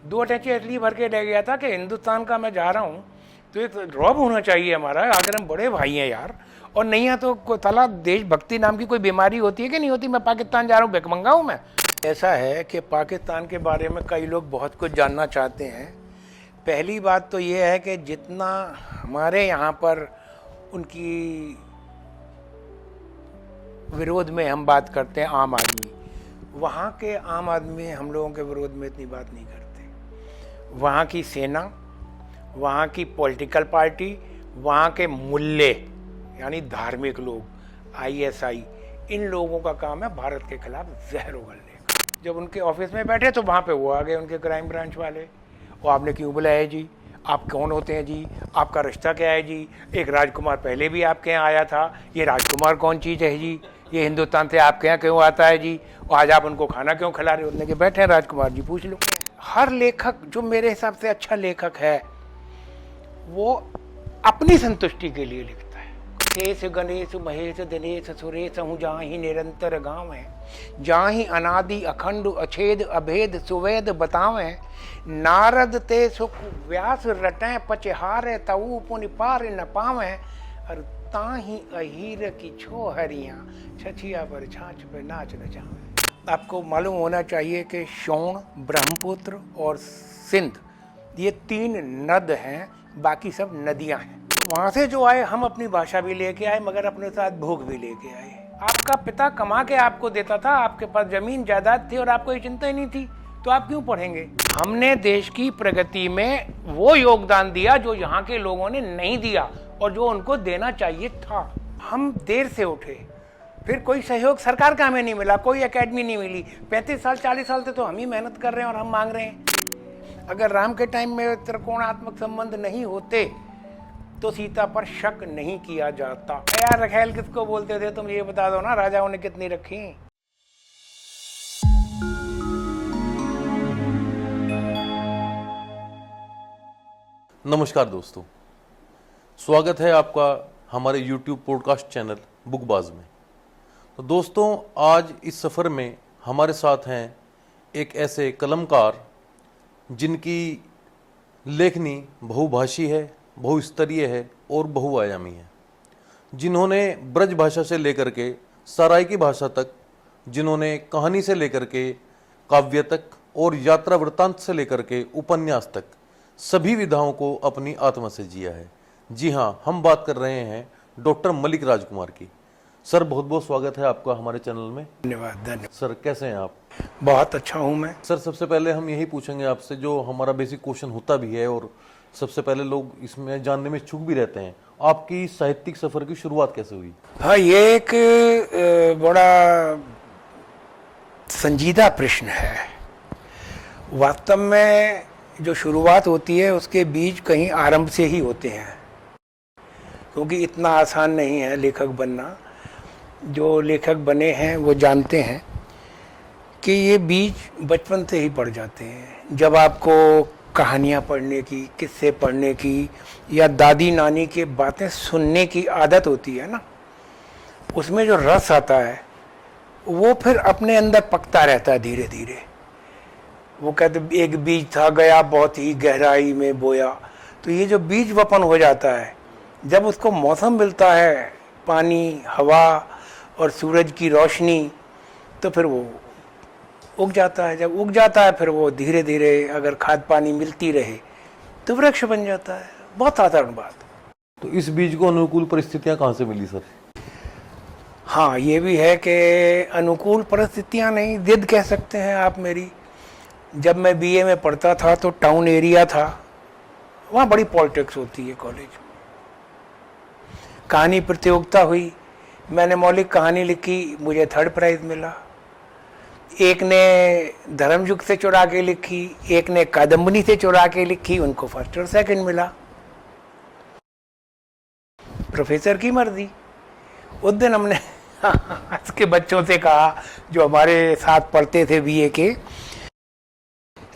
2 अटैची इसलिए भर के ले गया था कि हिंदुस्तान का मैं जा रहा हूँ तो एक रौब होना चाहिए हमारा, आखिर हम बड़े भाई हैं यार। और नहीं है तो तला देशभक्ति नाम की कोई बीमारी होती है कि नहीं होती? मैं पाकिस्तान जा रहा हूँ, भिखमंगा हूँ मैं? ऐसा है कि पाकिस्तान के बारे में कई लोग बहुत कुछ जानना चाहते हैं। पहली बात तो ये है कि जितना हमारे यहाँ पर उनकी विरोध में हम बात करते हैं आम आदमी, वहाँ के आम आदमी हम लोगों के विरोध में इतनी बात नहीं करते। वहाँ की सेना, वहाँ की पॉलिटिकल पार्टी, वहाँ के मुल्ले यानी धार्मिक लोग, आईएसआई, इन लोगों का काम है भारत के खिलाफ जहर उगलने का। जब उनके ऑफिस में बैठे तो वहाँ पे वो आ गए उनके क्राइम ब्रांच वाले, वो आपने क्यों बुलाया जी, आप कौन होते हैं जी, आपका रिश्ता क्या है जी, एक राजकुमार पहले भी आपके यहाँ आया था, ये राजकुमार कौन चीज़ है जी, ये हिंदुस्तान से आपके यहाँ क्यों आता है जी, और आज आप उनको खाना क्यों खिला रहे हो? उनने के बैठे हैं राजकुमार जी, पूछ लो। हर लेखक जो मेरे हिसाब से अच्छा लेखक है वो अपनी संतुष्टि के लिए लिखता है। शेष गणेश महेश दिनेश सुरेश हूँ जहाँ ही निरंतर गाँव है, जहाँ ही अनादि अखंड अछेद अभेद सुवेद बतावे, नारद ते सुख व्यास रटें पचहारे तऊ पुनि पार न पावे, और ताही अहीर की छो हरियाँ छछिया पर छाछ पे नाच न जावे। आपको मालूम होना चाहिए कि शोण, ब्रह्मपुत्र और सिंध ये 3 नद हैं, बाकी सब नदियां हैं। वहाँ से जो आए हम अपनी भाषा भी लेके आए मगर अपने साथ भोग भी लेके आए। आपका पिता कमा के आपको देता था, आपके पास जमीन जायदाद थी और आपको ये चिंता ही नहीं थी, तो आप क्यों पढ़ेंगे? हमने देश की प्रगति में वो योगदान दिया जो यहाँ के लोगों ने नहीं दिया और जो उनको देना चाहिए था। हम देर से उठे, फिर कोई सहयोग सरकार का हमें नहीं मिला, कोई एकेडमी नहीं मिली। 35 साल 40 साल से तो हम ही मेहनत कर रहे हैं और हम मांग रहे हैं। अगर राम के टाइम में त्रिकोणात्मक संबंध नहीं होते तो सीता पर शक नहीं किया जाता। यार रखेल किसको बोलते थे तुम ये बता दो ना, राजाओं ने कितनी रखी? नमस्कार दोस्तों, स्वागत है आपका हमारे YouTube पॉडकास्ट चैनल बुकबाज में। तो दोस्तों, आज इस सफ़र में हमारे साथ हैं एक ऐसे कलमकार जिनकी लेखनी बहुभाषी है, बहुस्तरीय है और बहुआयामी है, जिन्होंने ब्रज भाषा से लेकर के सराइकी भाषा तक, जिन्होंने कहानी से लेकर के काव्य तक और यात्रा वृत्तांत से लेकर के उपन्यास तक सभी विधाओं को अपनी आत्मा से जिया है। जी हाँ, हम बात कर रहे हैं डॉक्टर मलिक राजकुमार की। सर, बहुत बहुत स्वागत है आपका हमारे चैनल में। धन्यवाद। धन्यवाद सर, कैसे हैं आप? बहुत अच्छा हूँ मैं। सर, सबसे पहले हम यही पूछेंगे आपसे, जो हमारा बेसिक क्वेश्चन होता भी है और सबसे पहले लोग इसमें जानने में चूक भी रहते हैं, आपकी साहित्यिक सफर की शुरुआत कैसे हुई? हाँ, ये एक बड़ा संजीदा प्रश्न है। वास्तव में जो शुरुआत होती है उसके बीज कहीं आरंभ से ही होते हैं, क्योंकि इतना आसान नहीं है लेखक बनना। जो लेखक बने हैं वो जानते हैं कि ये बीज बचपन से ही पड़ जाते हैं। जब आपको कहानियाँ पढ़ने की, किस्से पढ़ने की या दादी नानी की बातें सुनने की आदत होती है ना, उसमें जो रस आता है वो फिर अपने अंदर पकता रहता है धीरे धीरे। वो कहते एक बीज था गया बहुत ही गहराई में बोया, तो ये जो बीज वपन हो जाता है, जब उसको मौसम मिलता है, पानी, हवा और सूरज की रोशनी, तो फिर वो उग जाता है। जब उग जाता है फिर वो धीरे धीरे अगर खाद पानी मिलती रहे तो वृक्ष बन जाता है। बहुत साधारण बात। तो इस बीज को अनुकूल परिस्थितियां कहाँ से मिली सर? हाँ, ये भी है कि अनुकूल परिस्थितियां नहीं, जिद कह सकते हैं आप मेरी। जब मैं बीए में पढ़ता था तो टाउन एरिया था, वहाँ बड़ी पॉलिटिक्स होती है कॉलेज। कहानी प्रतियोगिता हुई, मैंने मौलिक कहानी लिखी, मुझे 3rd प्राइज मिला। एक ने धर्मयुग से चुरा के लिखी, एक ने कादम्बनी से चुरा के लिखी, उनको 1st और 2nd मिला। प्रोफेसर की मर्जी। उस दिन हमने के बच्चों से कहा जो हमारे साथ पढ़ते थे बीए के,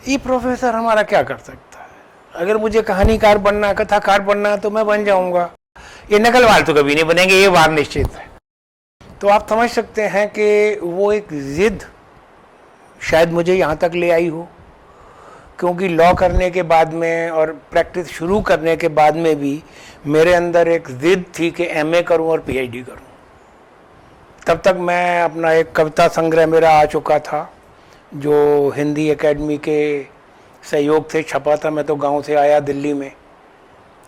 ये प्रोफेसर हमारा क्या कर सकता है? अगर मुझे कहानीकार बनना, कथाकार बनना तो मैं बन जाऊंगा, ये नकलवाल तो कभी नहीं बनेंगे, ये बात निश्चित है। तो आप समझ सकते हैं कि वो एक जिद शायद मुझे यहाँ तक ले आई हो क्योंकि लॉ करने के बाद में और प्रैक्टिस शुरू करने के बाद में भी मेरे अंदर एक जिद थी कि एमए करूं और पीएचडी करूं। तब तक मैं अपना एक कविता संग्रह मेरा आ चुका था जो हिंदी एकेडमी के सहयोग से छपा था। मैं तो गांव से आया दिल्ली में,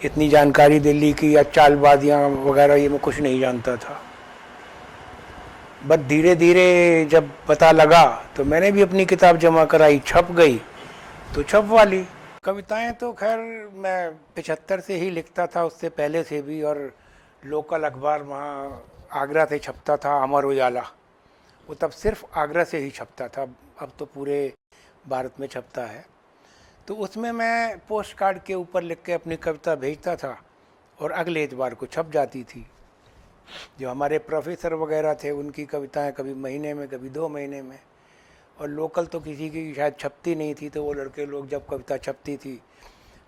इतनी जानकारी दिल्ली की या चालबाजियाँ वगैरह ये मैं कुछ नहीं जानता था। बस धीरे धीरे जब पता लगा तो मैंने भी अपनी किताब जमा कराई, छप गई तो छप वाली। कविताएं तो खैर मैं 75 से ही लिखता था, उससे पहले से भी, और लोकल अखबार वहाँ आगरा से छपता था, अमर उजाला, वो तब सिर्फ आगरा से ही छपता था, अब तो पूरे भारत में छपता है। तो उसमें मैं पोस्ट कार्ड के ऊपर लिख के अपनी कविता भेजता था और अगले इतवार को छप जाती थी। जो हमारे प्रोफेसर वगैरह थे उनकी कविताएं कभी महीने में कभी 2 महीने में, और लोकल तो किसी की शायद छपती नहीं थी, तो वो लड़के लोग जब कविता छपती थी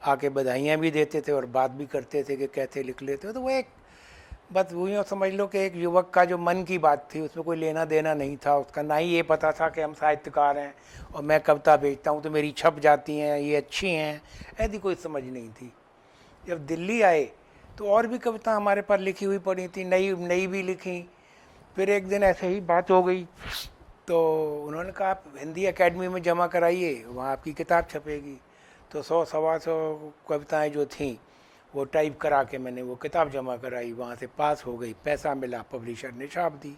आके बधाइयाँ भी देते थे और बात भी करते थे कि कैसे लिख लेते हो। तो वो एक बस वो यूँ समझ लो कि एक युवक का जो मन की बात थी, उसमें कोई लेना देना नहीं था उसका, ना ही ये पता था कि हम साहित्यकार हैं और मैं कविता भेजता हूँ तो मेरी छप जाती हैं, ये अच्छी हैं, ऐसी कोई समझ नहीं थी। जब दिल्ली आए तो और भी कविता हमारे पास लिखी हुई पड़ी थी, नई भी लिखी। फिर एक दिन ऐसे ही बात हो गई तो उन्होंने कहा आप हिंदी एकेडमी में जमा कराइए, वहाँ आपकी किताब छपेगी। तो 100-125 कविताएं जो थीं वो टाइप करा के मैंने वो किताब जमा कराई, वहाँ से पास हो गई, पैसा मिला, पब्लिशर ने छाप दी।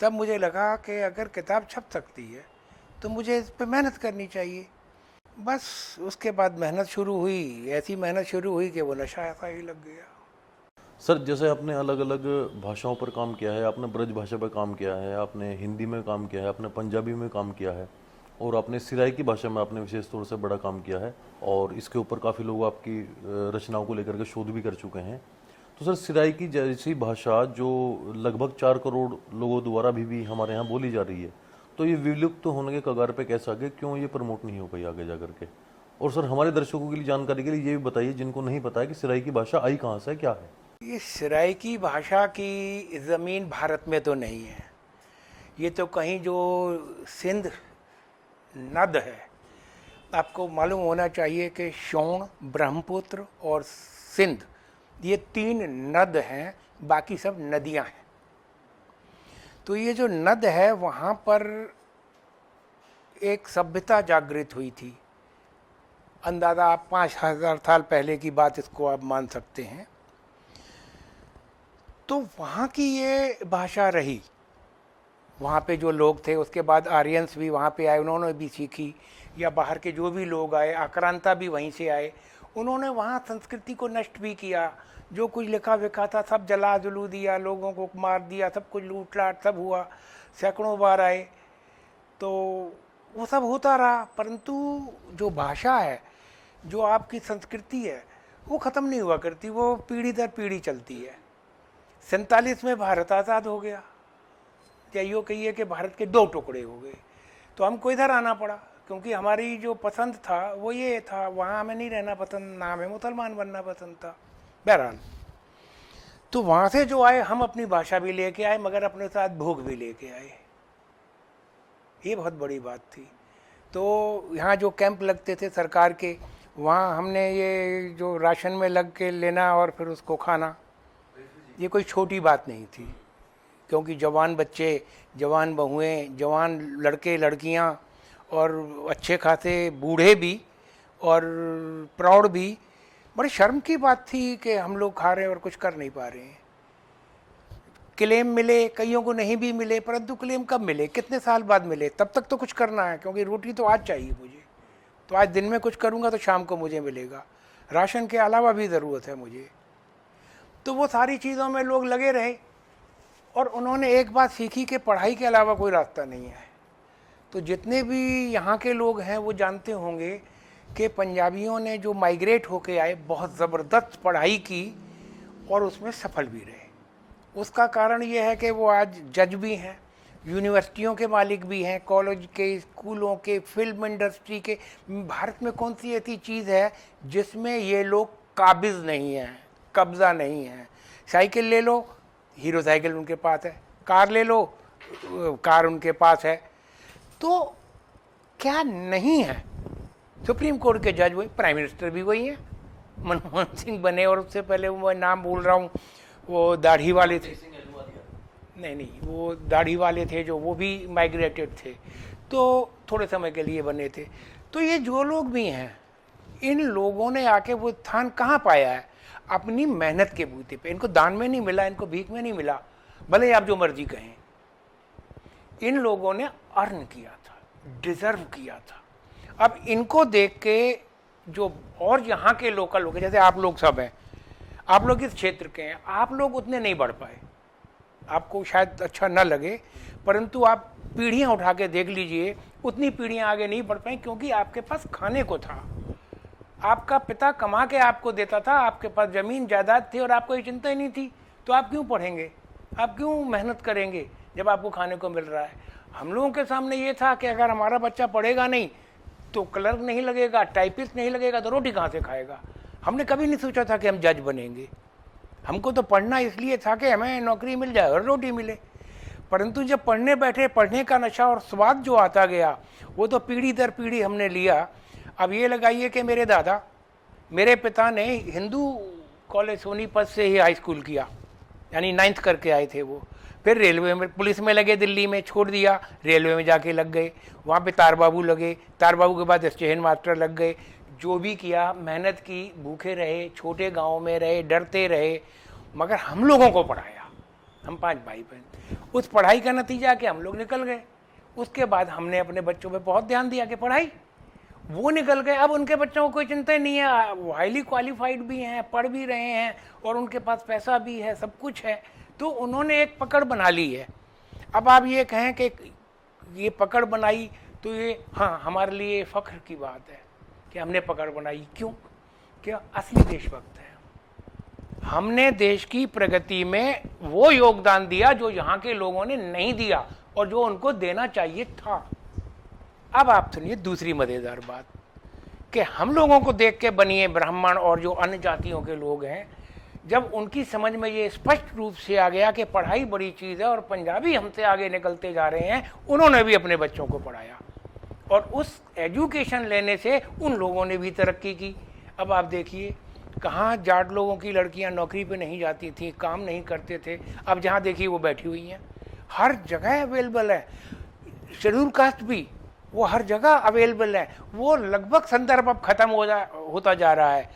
तब मुझे लगा कि अगर किताब छप सकती है तो मुझे इस पर मेहनत करनी चाहिए। बस उसके बाद मेहनत शुरू हुई, ऐसी मेहनत शुरू हुई कि वो नशा ऐसा ही लग गया। सर, जैसे आपने अलग अलग भाषाओं पर काम किया है, आपने ब्रज भाषा पर काम किया है, आपने हिंदी में काम किया है, आपने पंजाबी में काम किया है, और आपने सिराइकी भाषा में आपने विशेष तौर से बड़ा काम किया है, और इसके ऊपर काफ़ी लोग आपकी रचनाओं को लेकर के शोध भी कर चुके हैं। तो सर, सिराइकी जैसी भाषा जो लगभग 4 करोड़ लोगों द्वारा भी हमारे यहाँ बोली जा रही है, तो ये विलुप्त तो होने के कगार पे कैसे आगे, क्यों ये प्रमोट नहीं हो पाई आगे जा करके? और सर, हमारे दर्शकों के लिए जानकारी के लिए ये भी बताइए जिनको नहीं पता है कि सिराइकी भाषा आई कहाँ से, क्या है? ये सिराइकी भाषा की ज़मीन भारत में तो नहीं है, ये तो कहीं जो सिंध नद है, आपको मालूम होना चाहिए कि शोण, ब्रह्मपुत्र और सिंध ये 3 नद हैं, बाकी सब नदियां हैं। तो ये जो नद है वहाँ पर एक सभ्यता जागृत हुई थी, अंदाज़ा आप 5000 साल पहले की बात इसको आप मान सकते हैं। तो वहाँ की ये भाषा रही, वहाँ पे जो लोग थे, उसके बाद आर्यंस भी वहाँ पे आए, उन्होंने भी सीखी, या बाहर के जो भी लोग आए, आक्रांता भी वहीं से आए, उन्होंने वहाँ संस्कृति को नष्ट भी किया। जो कुछ लिखा विखा था सब जला जलू दिया, लोगों को मार दिया, सब कुछ लूट लाट सब हुआ, सैकड़ों बार आए, तो वो सब होता रहा। परंतु जो भाषा है, जो आपकी संस्कृति है, वो ख़त्म नहीं हुआ करती, वो पीढ़ी दर पीढ़ी चलती है। 47 में भारत आज़ाद हो गया, या यूँ कहिए कि भारत के 2 टुकड़े हो गए, तो हमको इधर आना पड़ा, क्योंकि हमारी जो पसंद था वो ये था, वहाँ हमें नहीं रहना पसंद, ना हमें मुसलमान बनना पसंद था। बहरहाल, तो वहाँ से जो आए हम अपनी भाषा भी लेके आए, मगर अपने साथ भोग भी लेके आए, ये बहुत बड़ी बात थी। तो यहाँ जो कैंप लगते थे सरकार के, वहाँ हमने ये जो राशन में लग के लेना और फिर उसको खाना, ये कोई छोटी बात नहीं थी, क्योंकि जवान बच्चे, जवान बहुएं, जवान लड़के लड़कियां और अच्छे खासे बूढ़े भी और प्रौढ़ भी, बड़ी शर्म की बात थी कि हम लोग खा रहे हैं और कुछ कर नहीं पा रहे हैं। क्लेम मिले, कईयों को नहीं भी मिले, परंतु क्लेम कब मिले, कितने साल बाद मिले, तब तक तो कुछ करना है, क्योंकि रोटी तो आज चाहिए मुझे, तो आज दिन में कुछ करूँगा तो शाम को मुझे मिलेगा, राशन के अलावा भी ज़रूरत है मुझे। तो वो सारी चीज़ों में लोग लगे रहे, और उन्होंने एक बात सीखी कि पढ़ाई के अलावा कोई रास्ता नहीं है। तो जितने भी यहाँ के लोग हैं वो जानते होंगे कि पंजाबियों ने जो माइग्रेट होके आए, बहुत ज़बरदस्त पढ़ाई की और उसमें सफल भी रहे। उसका कारण ये है कि वो आज जज भी हैं, यूनिवर्सिटियों के मालिक भी हैं, कॉलेज के, स्कूलों के, फिल्म इंडस्ट्री के। भारत में कौन सी ऐसी चीज़ है जिसमें ये लोग काबिज नहीं हैं, कब्ज़ा नहीं है? साइकिल ले लो, हीरो साइकिल उनके पास है, कार ले लो, कार उनके पास है। तो क्या नहीं है? सुप्रीम कोर्ट के जज वही, प्राइम मिनिस्टर भी वही है, मनमोहन सिंह बने, और उससे पहले वो नाम बोल रहा हूँ, वो दाढ़ी वाले थे, नहीं वो दाढ़ी वाले थे जो, वो भी माइग्रेटेड थे, तो थोड़े समय के लिए बने थे। तो ये जो लोग भी हैं, इन लोगों ने आके वो स्थान कहाँ पाया है? अपनी मेहनत के बूते पे। इनको दान में नहीं मिला, इनको भीख में नहीं मिला, भले आप जो मर्जी कहें। इन लोगों ने अर्न किया था, डिजर्व किया था। अब इनको देख के जो और यहाँ के लोकल लोग, जैसे आप लोग सब हैं, आप लोग इस क्षेत्र के हैं, आप लोग उतने नहीं बढ़ पाए, आपको शायद अच्छा न लगे, परंतु आप पीढ़ियाँ उठा के देख लीजिए, उतनी पीढ़ियाँ आगे नहीं बढ़ पाई, क्योंकि आपके पास खाने को था। आपका पिता कमा के आपको देता था, आपके पास जमीन जायदाद थी और आपको ये चिंता ही नहीं थी, तो आप क्यों पढ़ेंगे, आप क्यों मेहनत करेंगे जब आपको खाने को मिल रहा है? हम लोगों के सामने ये था कि अगर हमारा बच्चा पढ़ेगा नहीं तो क्लर्क नहीं लगेगा, टाइपिस्ट नहीं लगेगा, तो रोटी कहाँ से खाएगा? हमने कभी नहीं सोचा था कि हम जज बनेंगे। हमको तो पढ़ना इसलिए था कि हमें नौकरी मिल जाए और रोटी मिले। परंतु जब पढ़ने बैठे, पढ़ने का नशा और स्वाद जो आता गया, वो तो पीढ़ी दर पीढ़ी हमने लिया। अब ये लगाइए कि मेरे दादा, मेरे पिता ने हिंदू कॉलेज सोनीपत से ही हाई स्कूल किया, यानी 9th करके आए थे वो। फिर रेलवे में, पुलिस में लगे, दिल्ली में छोड़ दिया, रेलवे में जाके लग गए, वहाँ पे तार बाबू लगे, तार बाबू के बाद स्टेशन मास्टर लग गए। जो भी किया, मेहनत की, भूखे रहे, छोटे गाँव में रहे, डरते रहे, मगर हम लोगों को पढ़ाया। हम 5 भाई बहन, उस पढ़ाई का नतीजा कि हम लोग निकल गए। उसके बाद हमने अपने बच्चों पे बहुत ध्यान दिया कि पढ़ाई, वो निकल गए। अब उनके बच्चों को कोई चिंता नहीं है, वो हाईली क्वालिफाइड भी हैं, पढ़ भी रहे हैं, और उनके पास पैसा भी है, सब कुछ है। तो उन्होंने एक पकड़ बना ली है। अब आप ये कहें कि ये पकड़ बनाई, तो ये हाँ हमारे लिए फख्र की बात है कि हमने पकड़ बनाई। क्यों? क्या असली देशभक्त है। हमने देश की प्रगति में वो योगदान दिया जो यहाँ के लोगों ने नहीं दिया और जो उनको देना चाहिए था। अब आप सुनिए दूसरी मजेदार बात कि हम लोगों को देख के बनिए ब्राह्मण और जो अन्य जातियों के लोग हैं, जब उनकी समझ में ये स्पष्ट रूप से आ गया कि पढ़ाई बड़ी चीज़ है और पंजाबी हमसे आगे निकलते जा रहे हैं, उन्होंने भी अपने बच्चों को पढ़ाया और उस एजुकेशन लेने से उन लोगों ने भी तरक्की की। अब आप देखिए, कहाँ जाट लोगों की लड़कियां नौकरी पे नहीं जाती थी, काम नहीं करते थे, अब जहाँ देखिए वो बैठी हुई हैं, हर जगह अवेलेबल है। शेड्यूल कास्ट भी वो हर जगह अवेलेबल है। वो लगभग संदर्भ अब खत्म होता जा रहा है।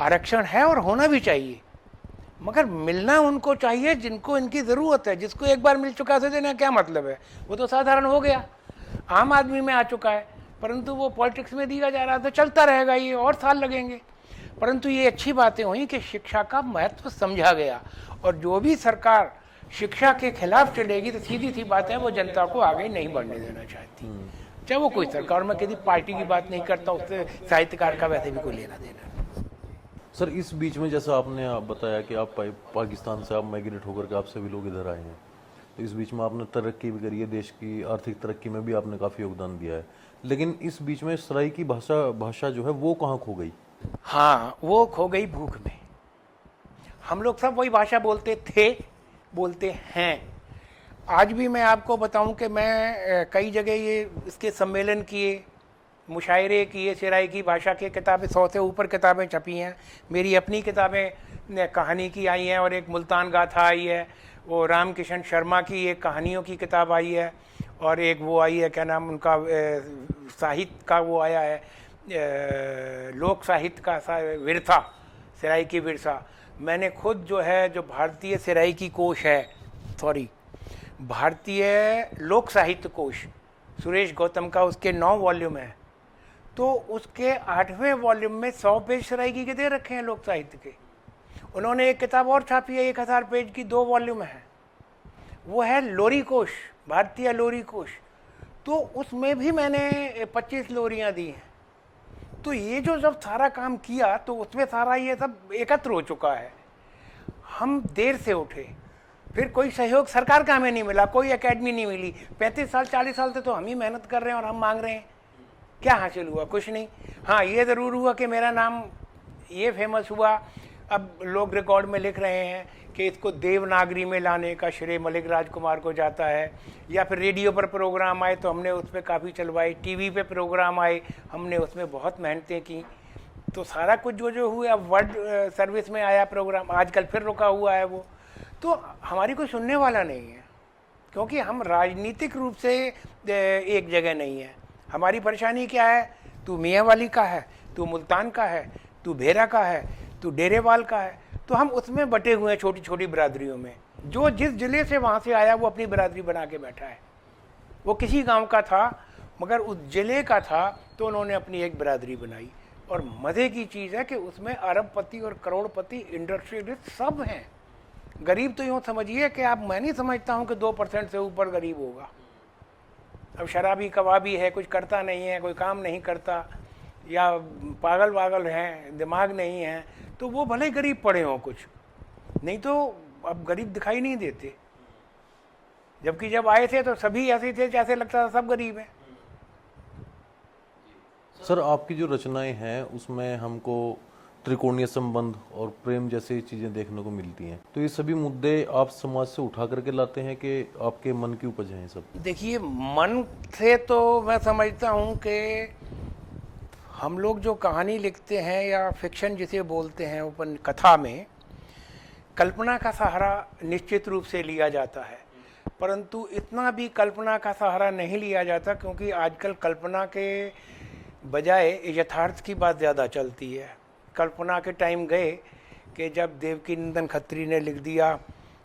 आरक्षण है और होना भी चाहिए, मगर मिलना उनको चाहिए जिनको इनकी ज़रूरत है। जिसको एक बार मिल चुका है, देना क्या मतलब है, वो तो साधारण हो गया, आम आदमी में आ चुका है, परंतु वो पॉलिटिक्स में दिया जा रहा है, तो चलता रहेगा ये, और साल लगेंगे। परंतु ये अच्छी बातें हुई कि शिक्षा का महत्व समझा गया, और जो भी सरकार शिक्षा के खिलाफ चलेगी तो सीधी सी बात है, वो जनता को आगे नहीं बढ़ने देना चाहती, चाहे वो कोई सरकार। मैं किसी पार्टी की बात नहीं करता, उससे साहित्यकार का वैसे भी कोई लेना देना। सर, इस बीच में जैसा आपने बताया कि आप पाकिस्तान से आप माइग्रेट होकर के आप सभी लोग इधर आए हैं, तो इस बीच में आपने तरक्की भी करी है, देश की आर्थिक तरक्की में भी आपने काफ़ी योगदान दिया है, लेकिन इस बीच में सराइकी भाषा जो है वो कहाँ खो गई? हाँ, वो खो गई भूख में। हम लोग सब वही भाषा बोलते थे, बोलते हैं। आज भी मैं आपको बताऊं कि मैं कई जगह ये इसके सम्मेलन किए, मुशायरे किए, सराइकी भाषा की किताबें, 100 से ऊपर किताबें छपी हैं। मेरी अपनी किताबें कहानी की आई हैं, और एक मुल्तान गाथा आई है, वो राम किशन शर्मा की एक कहानियों की किताब आई है, और एक वो आई है, क्या नाम उनका, साहित्य का वो आया है, लोक साहित्य का विरसा, सराइकी विरसा। मैंने खुद जो है, जो भारतीय सराइकी कोश है, भारतीय लोक साहित्य कोश सुरेश गौतम का, उसके 9 वॉल्यूम हैं, तो उसके 8वें वॉल्यूम में 100 पेज सराइकी के दे रखे हैं लोक साहित्य के। उन्होंने एक किताब और छापी है 1000 पेज की, 2 वॉल्यूम है, वो है लोरी कोश, भारतीय लोरी कोश। तो उसमें भी मैंने 25 लोरियाँ दी हैं। तो ये जो जब सारा काम किया, तो उसमें सारा ये सब एकत्र हो चुका है। हम देर से उठे, फिर कोई सहयोग सरकार का हमें नहीं मिला, कोई एकेडमी नहीं मिली। 35 साल 40 साल से तो हम ही मेहनत कर रहे हैं और हम मांग रहे हैं। क्या हासिल हुआ? कुछ नहीं। हाँ, ये ज़रूर हुआ कि मेरा नाम ये फेमस हुआ, अब लोग रिकॉर्ड में लिख रहे हैं कि इसको देवनागरी में लाने का श्रेय मलिक राजकुमार को जाता है, या फिर रेडियो पर प्रोग्राम आए तो हमने उस पर काफ़ी चलवाई, टीवी पे प्रोग्राम आए हमने उसमें बहुत मेहनतें की। तो सारा कुछ जो जो हुआ, अब वर्ल्ड सर्विस में आया प्रोग्राम, आजकल फिर रुका हुआ है वो, तो हमारी कोई सुनने वाला नहीं है, क्योंकि हम राजनीतिक रूप से एक जगह नहीं है। हमारी परेशानी क्या है, तू मियाँ वाली का है, तू मुल्तान का है, तू भेरा का है, तू डेरेवाल का है, तो हम उसमें बटे हुए हैं छोटी छोटी बिरादरियों में। जो जिस जिले से वहाँ से आया वो अपनी बिरादरी बना के बैठा है। वो किसी गांव का था मगर उस जिले का था तो उन्होंने अपनी एक बिरादरी बनाई। और मज़े की चीज़ है कि उसमें अरबपति और करोड़पति इंडस्ट्रियलिस्ट सब हैं। गरीब तो यूँ समझिए कि आप, मैं नहीं समझता हूँ कि 2% से ऊपर गरीब होगा। अब शराबी कबाबी है, कुछ करता नहीं है, कोई काम नहीं करता, या पागल वागल हैं, दिमाग नहीं है, तो वो भले गरीब पड़े हों कुछ, नहीं तो अब गरीब दिखाई नहीं देते। जबकि जब आए थे तो सभी ऐसे थे जैसे लगता था सब गरीब हैं। सर, आपकी जो रचनाएं हैं उसमें हमको त्रिकोणीय संबंध और प्रेम जैसी चीजें देखने को मिलती हैं, तो ये सभी मुद्दे आप समाज से उठा करके लाते हैं कि आपके मन की उपज है ये सब? देखिए, मन से तो मैं समझता हूँ कि हम लोग जो कहानी लिखते हैं या फिक्शन जिसे बोलते हैं, उपन कथा में कल्पना का सहारा निश्चित रूप से लिया जाता है, परंतु इतना भी कल्पना का सहारा नहीं लिया जाता, क्योंकि आजकल कल्पना के बजाय यथार्थ की बात ज़्यादा चलती है। कल्पना के टाइम गए कि जब देवकीनंदन खत्री ने लिख दिया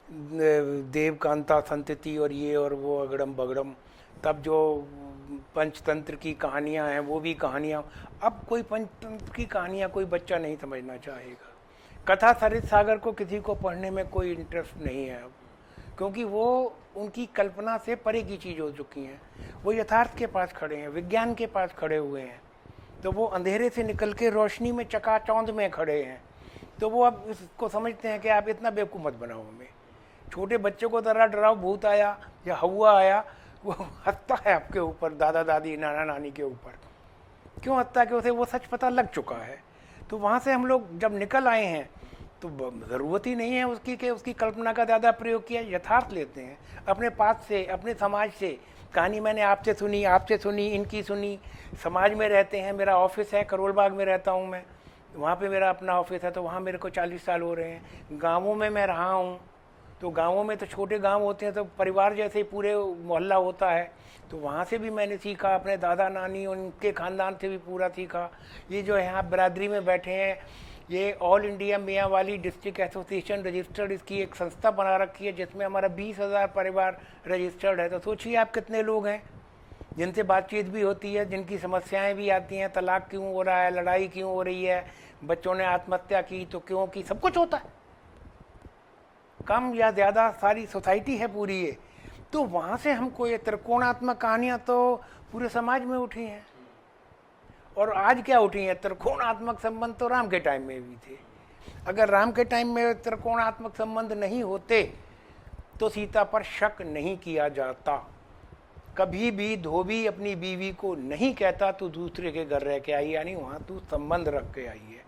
देवकांता संतति और ये और वो अगड़म बगड़म, तब जो पंचतंत्र की कहानियाँ हैं वो भी कहानियाँ, अब कोई पंचतंत्र की कहानियाँ कोई बच्चा नहीं समझना चाहेगा। कथा सरित सागर को किसी को पढ़ने में कोई इंटरेस्ट नहीं है अब, क्योंकि वो उनकी कल्पना से परे की चीज़ हो चुकी हैं। वो यथार्थ के पास खड़े हैं, विज्ञान के पास खड़े हुए हैं, तो वो अंधेरे से निकल के रोशनी में चकाचौंध में खड़े हैं। तो वो अब इसको समझते हैं कि आप इतना बेवकूफ़ मत बनाओ हमें। छोटे बच्चे को तरह डराओ, भूत आया या हवा आया, वो हंसता है आपके ऊपर, दादा दादी नाना नानी के ऊपर। क्यों हंसता? कि उसे वो सच पता लग चुका है। तो वहाँ से हम लोग जब निकल आए हैं तो ज़रूरत ही नहीं है उसकी कि उसकी कल्पना का ज़्यादा प्रयोग किया। यथार्थ लेते हैं अपने पास से, अपने समाज से। कहानी मैंने आपसे सुनी, इनकी सुनी। समाज में रहते हैं, मेरा ऑफिस है, करोल बाग में रहता हूँ मैं, वहाँ पे मेरा अपना ऑफिस है, तो वहाँ मेरे को 40 साल हो रहे हैं। गाँवों में मैं रहा हूँ, तो गाँवों में तो छोटे गांव होते हैं तो परिवार जैसे ही पूरे मोहल्ला होता है, तो वहाँ से भी मैंने सीखा, अपने दादा नानी उनके ख़ानदान से भी पूरा सीखा। ये जो यहाँ बिरादरी में बैठे हैं, ये ऑल इंडिया मियाँ वाली डिस्ट्रिक्ट एसोसिएशन रजिस्टर्ड, इसकी एक संस्था बना रखी है जिसमें हमारा 20,000 परिवार रजिस्टर्ड है। तो सोचिए आप कितने लोग हैं जिनसे बातचीत भी होती है, जिनकी समस्याएं भी आती हैं, तलाक क्यों हो रहा है, लड़ाई क्यों हो रही है, बच्चों ने आत्महत्या की तो क्यों की, सब कुछ होता है। कम या ज़्यादा सारी सोसाइटी है पूरी ये। तो वहाँ से हमको ये त्रिकोणात्मक कहानियाँ तो पूरे समाज में उठी हैं। और आज क्या उठी हैं? त्रिकोणात्मक संबंध तो राम के टाइम में भी थे। अगर राम के टाइम में त्रिकोणात्मक संबंध नहीं होते तो सीता पर शक नहीं किया जाता। कभी भी धोबी अपनी बीवी को नहीं कहता तू दूसरे के घर रह के आई, यानी वहाँ तू संबंध रख के आई है,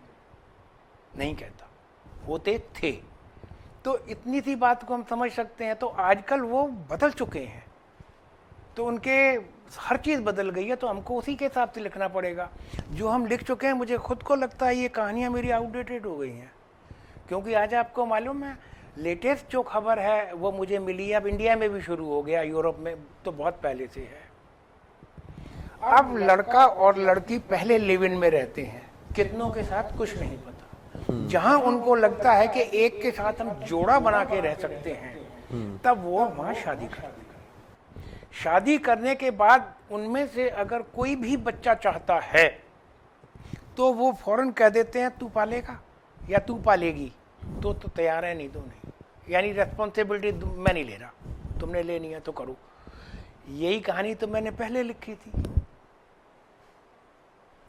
नहीं कहता। होते थे। तो इतनी सी बात को हम समझ सकते हैं। तो आजकल वो बदल चुके हैं, तो उनके हर चीज़ बदल गई है, तो हमको उसी के हिसाब से लिखना पड़ेगा। जो हम लिख चुके हैं, मुझे खुद को लगता है ये कहानियाँ मेरी आउटडेटेड हो गई हैं, क्योंकि आज आपको मालूम है लेटेस्ट जो खबर है वो मुझे मिली है, अब इंडिया में भी शुरू हो गया, यूरोप में तो बहुत पहले से है। अब लड़का और लड़की पहले लिव इन में रहते हैं, कितनों के साथ कुछ नहीं पता। जहां उनको लगता है कि एक के साथ हम जोड़ा बना के रह सकते हैं, तब वो वहां शादी करते हैं। शादी करने के बाद उनमें से अगर कोई भी बच्चा चाहता है तो वो फौरन कह देते हैं तू पालेगा या तू पालेगी, तो तैयार है, नहीं तो नहीं। यानी रेस्पॉन्सिबिलिटी मैं नहीं ले रहा, तुमने लेनी है तो करो। यही कहानी तो मैंने पहले लिखी थी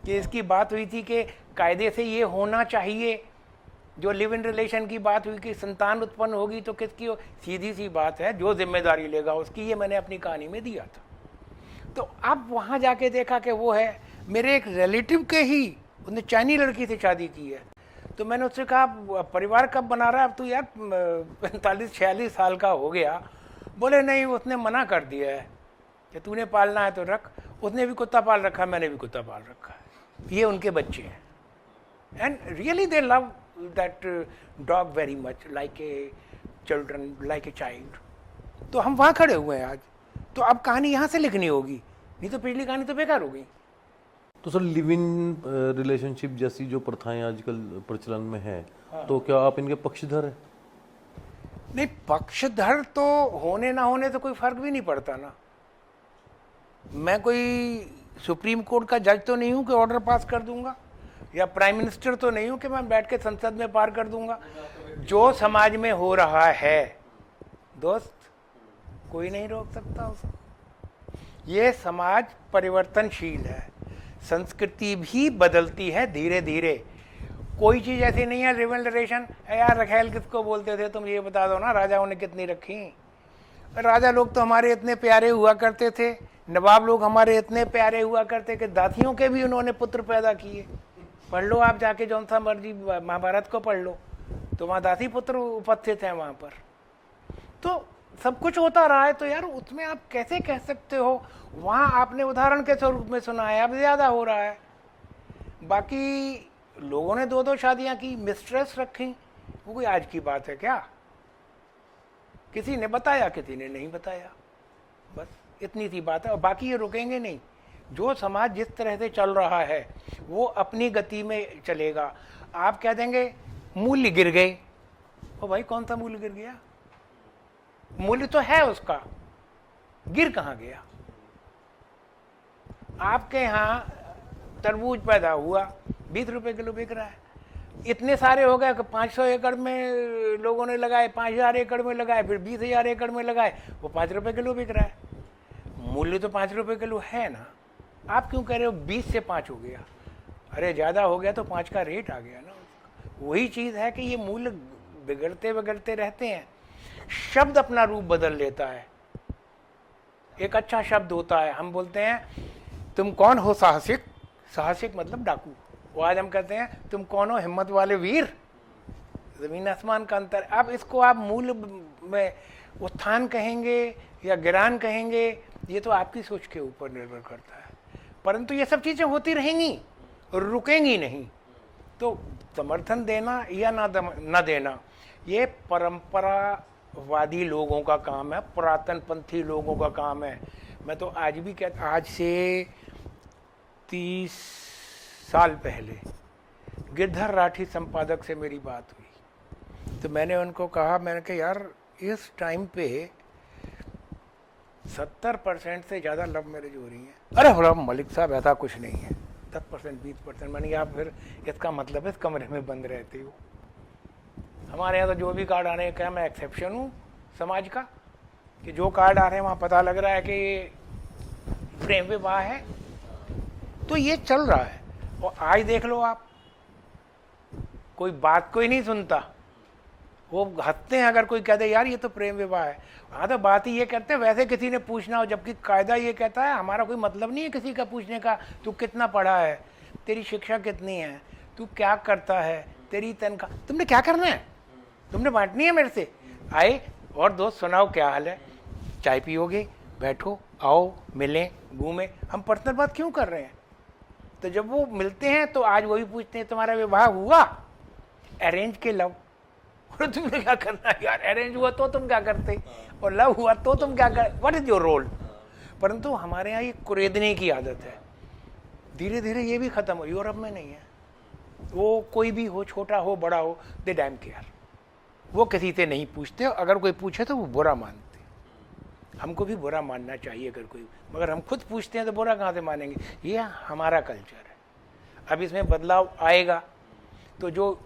कि इसकी बात हुई थी कि कायदे से ये होना चाहिए। जो लिव इन रिलेशन की बात हुई कि संतान उत्पन्न होगी तो किसकी हो, सीधी सी बात है, जो जिम्मेदारी लेगा उसकी। ये मैंने अपनी कहानी में दिया था। तो अब वहाँ जाके देखा कि वो है मेरे एक रिलेटिव के ही, उसने चाइनी लड़की से शादी की है, तो मैंने उससे कहा परिवार कब बना रहा है? अब तो यार 45-46 साल का हो गया। बोले नहीं, उसने मना कर दिया है कि तूने पालना है तो रख। उसने भी कुत्ता पाल रखा है, मैंने भी कुत्ता पाल रखा है। ये उनके बच्चे हैं and really they love that dog very much, like a children, like a child. तो हम वहाँ खड़े हुए हैं आज। तो अब कहानी यहाँ से लिखनी होगी, नहीं तो पिछली कहानी तो बेकार हो गई। तो सर लिव इन रिलेशनशिप जैसी जो प्रथाएं आजकल प्रचलन में है, तो क्या आप इनके पक्षधर हैं? नहीं, पक्षधर तो होने ना होने तो कोई फर्क भी नहीं पड़ता ना। मैं कोई सुप्रीम कोर्ट का जज तो नहीं हूं कि ऑर्डर पास कर दूंगा, या प्राइम मिनिस्टर तो नहीं हूं कि मैं बैठ के संसद में पार कर दूंगा। जो समाज में हो रहा है दोस्त, कोई नहीं रोक सकता उसे। ये समाज परिवर्तनशील है, संस्कृति भी बदलती है धीरे धीरे। कोई चीज ऐसी नहीं है रिवलरेशन। यार रखेल किसको बोलते थे तुम, ये बता दो ना, राजाओं ने कितनी रखी? राजा लोग तो हमारे इतने प्यारे हुआ करते थे, नवाब लोग हमारे इतने प्यारे हुआ करते कि दासियों के भी उन्होंने पुत्र पैदा किए। पढ़ लो आप जाके, जौन सा मर्जी महाभारत को पढ़ लो, तो वहाँ दासी पुत्र उपस्थित हैं वहाँ पर। तो सब कुछ होता रहा है, तो यार उसमें आप कैसे कह सकते हो? वहाँ आपने उदाहरण के स्वरूप में सुना है, अब ज्यादा हो रहा है। बाकी लोगों ने 2-2 शादियां की, मिस्ट्रेस रखी, वो कोई आज की बात है क्या? किसी ने बताया, किसी ने नहीं बताया, बस इतनी सी बात है। और बाकी ये रुकेंगे नहीं। जो समाज जिस तरह से चल रहा है वो अपनी गति में चलेगा। आप कह देंगे मूल्य गिर गए, ओ भाई कौन सा मूल्य गिर गया? मूल्य तो है उसका, गिर कहाँ गया? आपके यहाँ तरबूज पैदा हुआ, 20 रुपए किलो बिक रहा है। इतने सारे हो गए कि 500 एकड़ में लोगों ने लगाए, 5000 एकड़ में लगाए, फिर 20,000 एकड़ में लगाए, वो 5 रुपए किलो बिक रहा है। मूल्य तो 5 रुपए किलो है ना। आप क्यों कह रहे हो 20 से 5 हो गया? अरे ज़्यादा हो गया तो 5 का रेट आ गया ना। वही चीज़ है कि ये मूल्य बिगड़ते बिगड़ते रहते हैं। शब्द अपना रूप बदल लेता है। एक अच्छा शब्द होता है, हम बोलते हैं तुम कौन हो साहसिक, साहसिक मतलब डाकू। वो आज हम कहते हैं तुम कौन हो हिम्मत वाले वीर। जमीन आसमान का अंतर। अब इसको आप मूल में उत्थान कहेंगे या गिरान कहेंगे, ये तो आपकी सोच के ऊपर निर्भर करता है। परंतु ये सब चीजें होती रहेंगी, रुकेंगी नहीं। तो समर्थन देना या ना देना, ये परंपरावादी लोगों का काम है, पुरातन पंथी लोगों का काम है। मैं तो आज भी कहता, आज से 30 साल पहले गिरधर राठी संपादक से मेरी बात हुई, तो मैंने उनको कहा, मैंने कहा यार इस टाइम पे 70% से ज़्यादा लव मैरिज हो रही है। अरे मलिक साहब ऐसा कुछ नहीं है, 10% 20%। मैंने कहा फिर इसका मतलब इस कमरे में बंद रहते हो। हमारे यहाँ तो जो भी कार्ड आ रहे हैं, क्या मैं एक्सेप्शन हूँ समाज का कि जो कार्ड आ रहे हैं वहाँ पता लग रहा है कि ये प्रेम विवाह है? तो ये चल रहा है। और आज देख लो आप, कोई बात कोई नहीं सुनता, वो हंसते हैं अगर कोई कहते यार ये तो प्रेम विवाह है। हाँ तो बात ही ये कहते हैं वैसे किसी ने पूछना हो, जबकि कायदा ये कहता है हमारा कोई मतलब नहीं है किसी का पूछने का, तू कितना पढ़ा है, तेरी शिक्षा कितनी है, तू क्या करता है, तेरी तनख्वाह, तुमने क्या करना है, तुमने बांटनी है मेरे से। आए और दोस्त सुनाओ क्या हाल है, चाय पियोगे, बैठो, आओ, मिलें, घूमें। हम पर्सनल बात क्यों कर रहे हैं? तो जब वो मिलते हैं तो आज वही पूछते हैं तुम्हारा विवाह हुआ? अरेंज के लव। और तुम्हें क्या करना है यार, अरेंज हुआ तो तुम क्या करते, और लव हुआ तो तुम क्या कर, व्हाट इज योर रोल? परंतु हमारे यहाँ ये कुरेदने की आदत है। धीरे धीरे ये भी खत्म हो। यूरोप में नहीं है, वो कोई भी हो, छोटा हो बड़ा हो, दे डैम केयर। वो किसी से नहीं पूछते, अगर कोई पूछे तो वो बुरा मानते। हमको भी बुरा मानना चाहिए अगर कोई, मगर हम खुद पूछते हैं तो बुरा कहाँ से मानेंगे? ये हमारा कल्चर है। अब इसमें बदलाव आएगा तो जो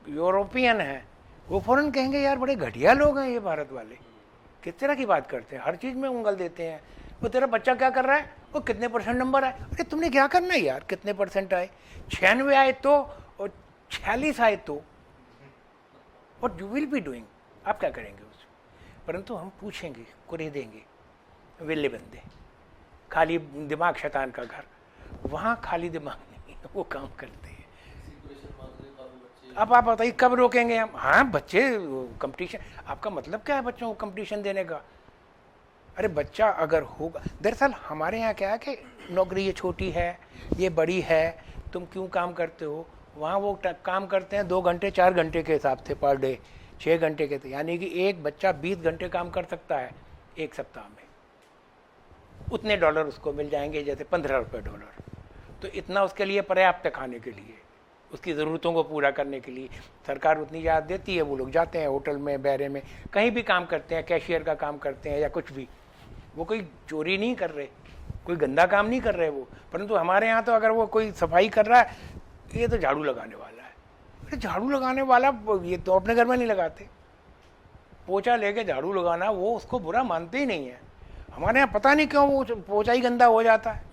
यूरोपियन है वो फौरन कहेंगे यार बड़े घटिया लोग हैं ये भारत वाले, किस तरह की बात करते हैं, हर चीज़ में उंगल देते हैं। वो तेरा बच्चा क्या कर रहा है, वो कितने % नंबर आए, अरे तुमने क्या करना है यार, कितने % आए, 96 आए तो, और 46 आए तो, what you will be doing, आप क्या करेंगे उसमें? परंतु हम पूछेंगे, कुरेदेंगे, विले बंदे, खाली दिमाग शैतान का घर। वहाँ खाली दिमाग नहीं है, वो काम करते हैं। अब आप बताइए कब रोकेंगे हम? हाँ बच्चे कंपटीशन, आपका मतलब क्या है बच्चों को कंपटीशन देने का? अरे बच्चा अगर होगा, दरअसल हमारे यहाँ क्या है कि नौकरी ये छोटी है, ये बड़ी है, तुम क्यों काम करते हो? वहाँ वो काम करते हैं 2 घंटे 4 घंटे के हिसाब से पर डे, 6 घंटे के, यानी कि एक बच्चा 20 घंटे काम कर सकता है एक सप्ताह में। उतने डॉलर उसको मिल जाएंगे, जैसे 15 रुपये डॉलर, तो इतना उसके लिए पर्याप्त है खाने के लिए, उसकी ज़रूरतों को पूरा करने के लिए। सरकार उतनी याद देती है, वो लोग जाते हैं होटल में, बैरे में, कहीं भी काम करते हैं, कैशियर का काम करते हैं या कुछ भी। वो कोई चोरी नहीं कर रहे, कोई गंदा काम नहीं कर रहे वो। परंतु हमारे यहाँ तो अगर वो कोई सफाई कर रहा है, ये तो झाड़ू लगाने वाला है। अरे झाड़ू लगाने वाला ये तो अपने घर में नहीं लगाते, पोछा लेके झाड़ू लगाना वो उसको बुरा मानते ही नहीं है। हमारे यहाँ पता नहीं क्यों वो पोछा ही गंदा हो जाता है।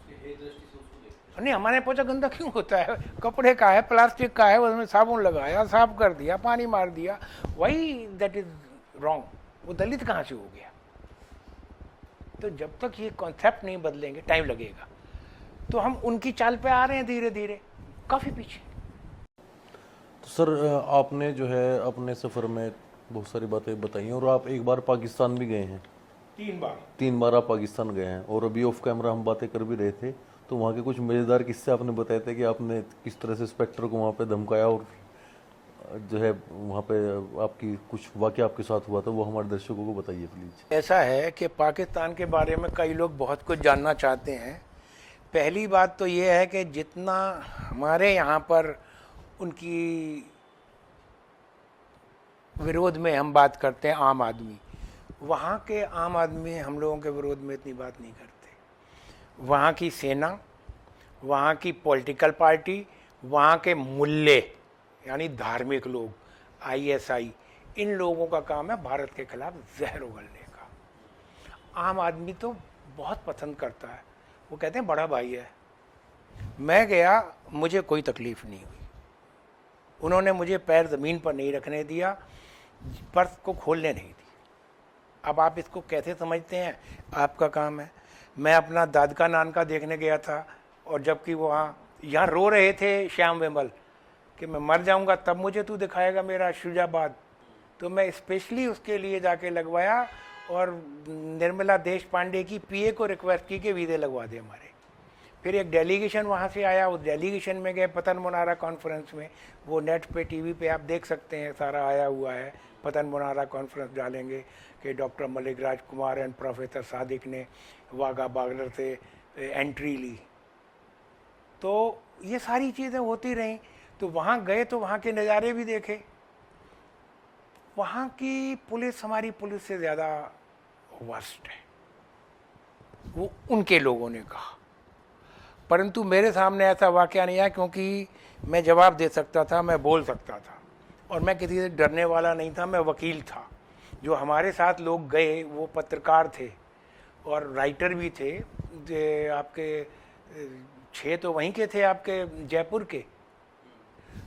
नहीं, हमारे यहाँ पोछा गंदा क्यों होता है? कपड़े का है, प्लास्टिक का है, उसमें साबुन लगाया, साफ कर दिया, पानी मार दिया, वही दैट इज रॉन्ग। वो दलित कहाँ से हो गया? तो जब तक ये कॉन्सेप्ट नहीं बदलेंगे टाइम लगेगा। तो हम उनकी चाल पे आ रहे हैं धीरे धीरे, काफ़ी पीछे। तो सर आपने जो है अपने सफ़र में बहुत सारी बातें बताई हैं और आप एक बार पाकिस्तान भी गए हैं। 3 बार आप पाकिस्तान गए हैं। और अभी ऑफ कैमरा हम बातें कर भी रहे थे तो वहाँ के कुछ मज़ेदार किस्से आपने बताए थे कि आपने किस तरह से इंस्पेक्टर को वहाँ पे धमकाया और जो है वहाँ पे आपकी कुछ वाक़या आपके साथ हुआ था, वो हमारे दर्शकों को बताइए प्लीज़। ऐसा है कि पाकिस्तान के बारे में कई लोग बहुत कुछ जानना चाहते हैं। पहली बात तो ये है कि जितना हमारे यहाँ पर उनकी विरोध में हम बात करते हैं आम आदमी, वहाँ के आम आदमी हम लोगों के विरोध में इतनी बात नहीं करते। वहाँ की सेना, वहाँ की पॉलिटिकल पार्टी, वहाँ के मुल्ले यानी धार्मिक लोग, ISI, इन लोगों का काम है भारत के खिलाफ जहर उगलने का। आम आदमी तो बहुत पसंद करता है, वो कहते हैं बड़ा भाई है। मैं गया, मुझे कोई तकलीफ़ नहीं हुई, उन्होंने मुझे पैर ज़मीन पर नहीं रखने दिया, पर्स को खोलने नहीं दी। अब आप इसको कैसे समझते हैं, आपका काम है। मैं अपना दादका नानका देखने गया था, और जबकि वो यहाँ रो रहे थे श्याम विमल कि मैं मर जाऊंगा तब मुझे तू दिखाएगा मेरा शुजाबाद, तो मैं स्पेशली उसके लिए जाके लगवाया और निर्मला देश पांडे की PA को रिक्वेस्ट की कि वीज़े लगवा दे हमारे। फिर एक डेलीगेशन वहाँ से आया, उस डेलीगेशन में गए पतन मुनारा कॉन्फ्रेंस में, वो नेट पे TV पे आप देख सकते हैं, सारा आया हुआ है। पतन मुनारा कॉन्फ्रेंस डालेंगे कि doctor Malik Rajkumar and professor Sadiq ने वाघा बॉर्डर से एंट्री ली। तो ये सारी चीज़ें होती रहीं। तो वहाँ गए तो वहाँ के नज़ारे भी देखे। वहाँ की पुलिस हमारी पुलिस से ज़्यादा वर्स्ट है, वो उनके लोगों ने कहा। परंतु मेरे सामने ऐसा वाक़या नहीं आया, क्योंकि मैं जवाब दे सकता था, मैं बोल सकता था, और मैं किसी से डरने वाला नहीं था, मैं वकील था। जो हमारे साथ लोग गए वो पत्रकार थे और राइटर भी थे। आपके 6 तो वहीं के थे, आपके जयपुर के।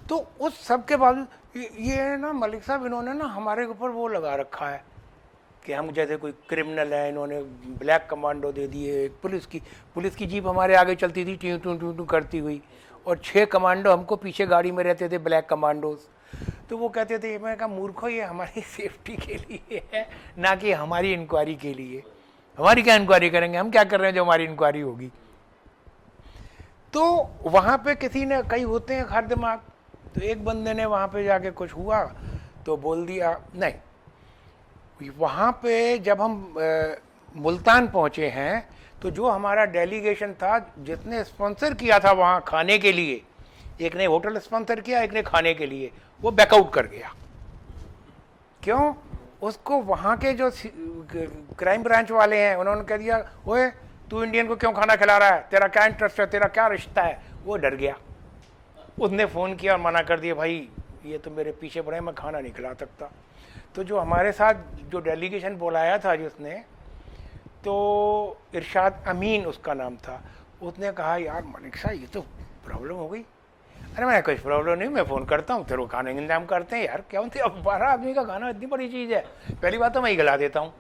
तो उस सब के बावजूद ये ना मलिक साहब, इन्होंने ना हमारे ऊपर वो लगा रखा है कि हम जैसे कोई क्रिमिनल है। इन्होंने ब्लैक कमांडो दे दिए। पुलिस की जीप हमारे आगे चलती थी ट्यू टू टू टू करती हुई, और 6 कमांडो हमको पीछे गाड़ी में रहते थे, ब्लैक कमांडोज। तो वो कहते थे, मैं कहा मूर्खो, ये हमारी सेफ्टी के लिए है, ना कि हमारी इंक्वायरी के लिए। हमारी क्या इंक्वायरी करेंगे, हम क्या कर रहे हैं जो हमारी इंक्वायरी होगी। तो वहाँ पे किसी ने, कई होते हैं खार दिमाग, तो एक बंदे ने वहाँ पे जाके कुछ हुआ तो बोल दिया नहीं। वहाँ पे जब हम मुल्तान पहुँचे हैं तो जो हमारा डेलीगेशन था, जिसने स्पॉन्सर किया था वहाँ खाने के लिए, एक ने होटल स्पॉन्सर किया, एक ने खाने के लिए, वो बैकआउट कर गया। क्यों? उसको वहाँ के जो क्राइम ब्रांच वाले हैं उन्होंने कह दिया, ओए तू इंडियन को क्यों खाना खिला रहा है, तेरा क्या इंटरेस्ट है, तेरा क्या रिश्ता है। वो डर गया, उसने फ़ोन किया और मना कर दिया, भाई ये तो मेरे पीछे पड़े, मैं खाना नहीं खिला सकता। तो जो हमारे साथ जो डेलीगेशन बुलाया था जिसने, तो इरशाद अमीन उसका नाम था, उसने कहा यार मलिक साहब ये तो प्रॉब्लम हो गई। अरे मैं कुछ प्रॉब्लम नहीं, मैं फ़ोन करता हूँ, फिर वो खाने का इंतजाम करते हैं। यार क्या होती है, अब 12 आदमी का खाना इतनी बड़ी चीज़ है, पहली बात तो मैं ही खिला देता हूँ,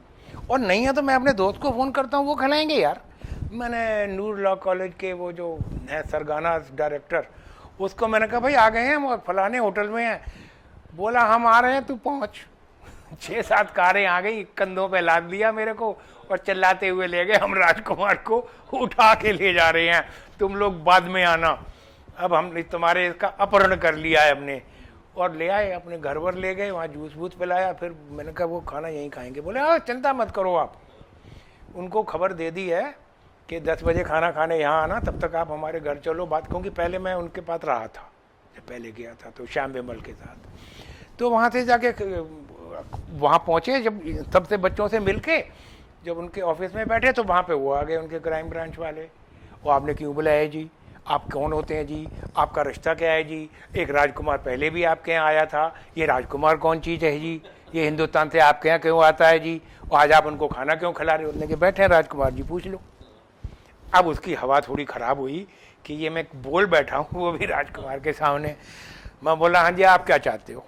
और नहीं है तो मैं अपने दोस्त को फ़ोन करता हूँ, वो खिलाएंगे यार। मैंने नूर लॉ कॉलेज के वो जो है सरगाना डायरेक्टर, उसको मैंने कहा भाई आ गए हैं हम फलाने होटल में हैं, बोला हम आ रहे हैं, तू पहुंच। 6-7 कारें आ गई, कंधों पे लाद लिया मेरे को और चिल्लाते हुए ले गए, हम राजकुमार को उठा के ले जा रहे हैं, तुम लोग बाद में आना, अब हमने तुम्हारे इसका अपहरण कर लिया है हमने। और ले आए, अपने घर पर ले गए, वहाँ जूस वूस पिलाया। फिर मैंने कहा वो खाना यहीं खाएंगे। बोले हाँ चिंता मत करो आप, उनको खबर दे दी है कि 10 बजे खाना खाने यहाँ आना, तब तक आप हमारे घर चलो बात। क्योंकि पहले मैं उनके पास रहा था, जब पहले गया था तो श्याम बेमल के साथ। तो वहाँ से जाके वहाँ पहुँचे, जब सबसे बच्चों से मिल के जब उनके ऑफिस में बैठे तो वहाँ पे वो आ गए, उनके क्राइम ब्रांच वाले। वो आपने क्यों बुलाया है जी, आप कौन होते हैं जी, आपका रिश्ता क्या है जी, एक राजकुमार पहले भी आपके यहाँ आया था, ये राजकुमार कौन चीज़ है जी, ये हिंदुस्तान से आपके यहाँ क्यों आता है जी, और आज आप उनको खाना क्यों खिला रहे हो। उन्होंने कि बैठे हैं राजकुमार जी, पूछ लो। अब उसकी हवा थोड़ी ख़राब हुई कि ये मैं बोल बैठा हूँ, वो भी राजकुमार के सामने। मैं बोला हाँ जी आप क्या चाहते हो,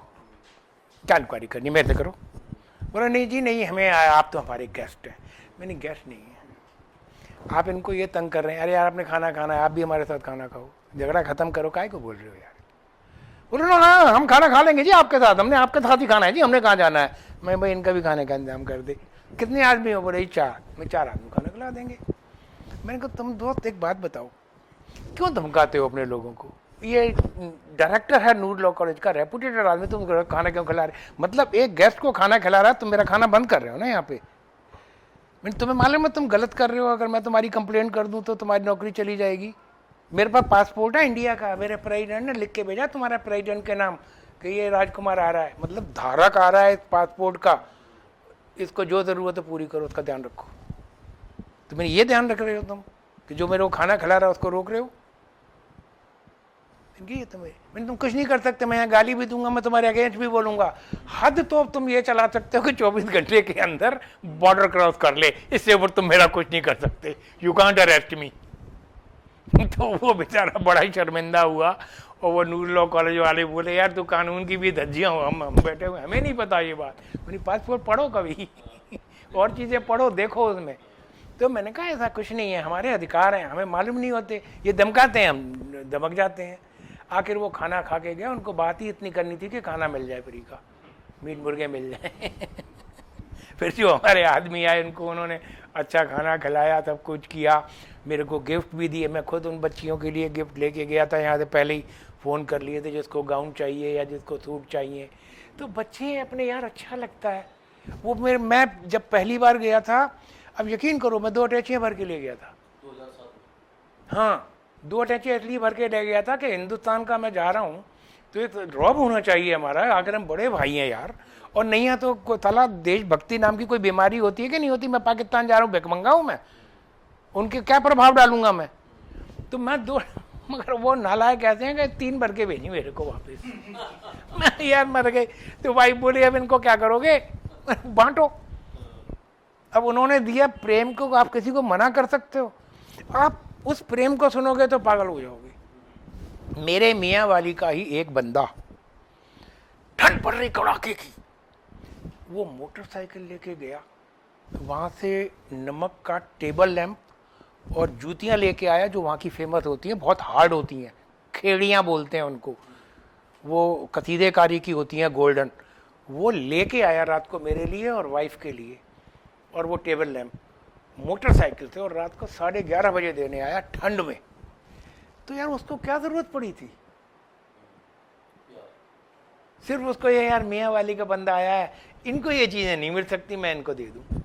क्या इंक्वायरी करनी मेरे से करो। बोला नहीं जी नहीं, हमें आप तो हमारे गेस्ट हैं। मैंने गेस्ट नहीं है, आप इनको ये तंग कर रहे हैं, अरे यार आपने खाना खाना है, आप भी हमारे साथ खाना खाओ, झगड़ा खत्म करो, काय को बोल रहे हो यार। बोले ना हाँ हम खाना खा लेंगे जी आपके साथ, हमने आपके साथ ही खाना है जी, हमने कहाँ जाना है। मैं भाई इनका भी खाने का इंतजाम कर दे। कितने आदमी हो, बोले 4। मैं 4 आदमी खाना खिला देंगे। मैंने कहा तुम दोस्त एक बात बताओ, क्यों धमकाते हो अपने लोगों को, ये डायरेक्टर है नूर लॉ कॉलेज का, रेपुटेटेड आदमी, तुम खाना क्यों खिला रहे। मतलब एक गेस्ट को खाना खिला रहा है, तुम मेरा खाना बंद कर रहे हो ना यहाँ पे। मैंने तुम्हें मालूम है तुम गलत कर रहे हो, अगर मैं तुम्हारी कंप्लेंट कर दूं तो तुम्हारी नौकरी चली जाएगी। मेरे पास पासपोर्ट है इंडिया का, मेरे प्रेसिडेंट ने लिख के भेजा तुम्हारा प्रेसिडेंट के नाम कि ये राजकुमार आ रहा है, मतलब धारक आ रहा है पासपोर्ट का, इसको जो ज़रूरत है पूरी करो, उसका ध्यान रखो। तो मैंने ये ध्यान रख रहे हो तुम कि जो मेरे को खाना खिला रहा है उसको रोक रहे हो। ये तुम्हें मैंने तुम कुछ नहीं कर सकते, मैं यहाँ गाली भी दूंगा, मैं तुम्हारे अगेंस्ट भी बोलूंगा। हद तो तुम ये चला सकते हो कि 24 घंटे के अंदर बॉर्डर क्रॉस कर ले, इससे ऊपर तुम मेरा कुछ नहीं कर सकते, यू कांट अरेस्ट मी। तो वो बेचारा बड़ा ही शर्मिंदा हुआ। और वो नूर लॉ कॉलेज वाले बोले यार तू कानून की भी धज्जियाँ हो, हम बैठे हुए, हमें नहीं पता ये बात। मैंने पासपोर्ट पढ़ो कभी और चीज़ें पढ़ो, देखो उसमें। तो मैंने कहा ऐसा कुछ नहीं है, हमारे अधिकार हैं, हमें मालूम नहीं होते, ये धमकाते हैं, हम धमक जाते हैं। आखिर वो खाना खा के गया, उनको बात ही इतनी करनी थी कि खाना मिल जाए फ्री का, मीट मुर्गे मिल जाए। फिर जो हमारे आदमी आए उनको उन्होंने अच्छा खाना खिलाया, सब कुछ किया, मेरे को गिफ्ट भी दिए। मैं खुद उन बच्चियों के लिए गिफ्ट लेके गया था, यहाँ से पहले ही फ़ोन कर लिए थे, जिसको गाउन चाहिए या जिसको सूट चाहिए। तो बच्चे अपने यार अच्छा लगता है वो। मैं जब पहली बार गया था, अब यकीन करो मैं 2 अटैचियाँ भर के ले गया था। 2007 हाँ 2 अटैचियाँ इसलिए भर के ले गया था कि हिंदुस्तान का मैं जा रहा हूँ तो एक रौब होना चाहिए हमारा, आखिर हम बड़े भाई हैं यार। और नहीं है तो साला देशभक्ति नाम की कोई बीमारी होती है कि नहीं होती। मैं पाकिस्तान जा रहा हूँ, भिखमंगा हूँ मैं, उनके क्या प्रभाव डालूंगा मैं। तो मैं 2 मगर वो नालायक कहते हैं कि 3 भर के भेजी मेरे को वापस। मैं यार मर गए। तो भाई बोले अब इनको क्या करोगे, बांटो। अब उन्होंने दिया प्रेम को, आप किसी को मना कर सकते हो? आप उस प्रेम को सुनोगे तो पागल हो जाओगे। मेरे मियाँ वाली का ही एक बंदा, ठंड पड़ रही कड़ाके की, वो मोटरसाइकिल लेके गया, वहाँ से नमक का टेबल लैंप और जूतियाँ लेके आया जो वहाँ की फेमस होती हैं, बहुत हार्ड होती हैं, खेड़ियाँ बोलते हैं उनको, वो कसीदेकारी की होती हैं गोल्डन। वो लेके आया रात को मेरे लिए और वाइफ के लिए, और वो टेबल लैंप मोटरसाइकिल से, और रात को 11:30 बजे देने आया ठंड में। तो यार उसको क्या ज़रूरत पड़ी थी? सिर्फ उसको ये यार मियाँ वाली का बंदा आया है, इनको ये चीज़ें नहीं मिल सकती, मैं इनको दे दूँ।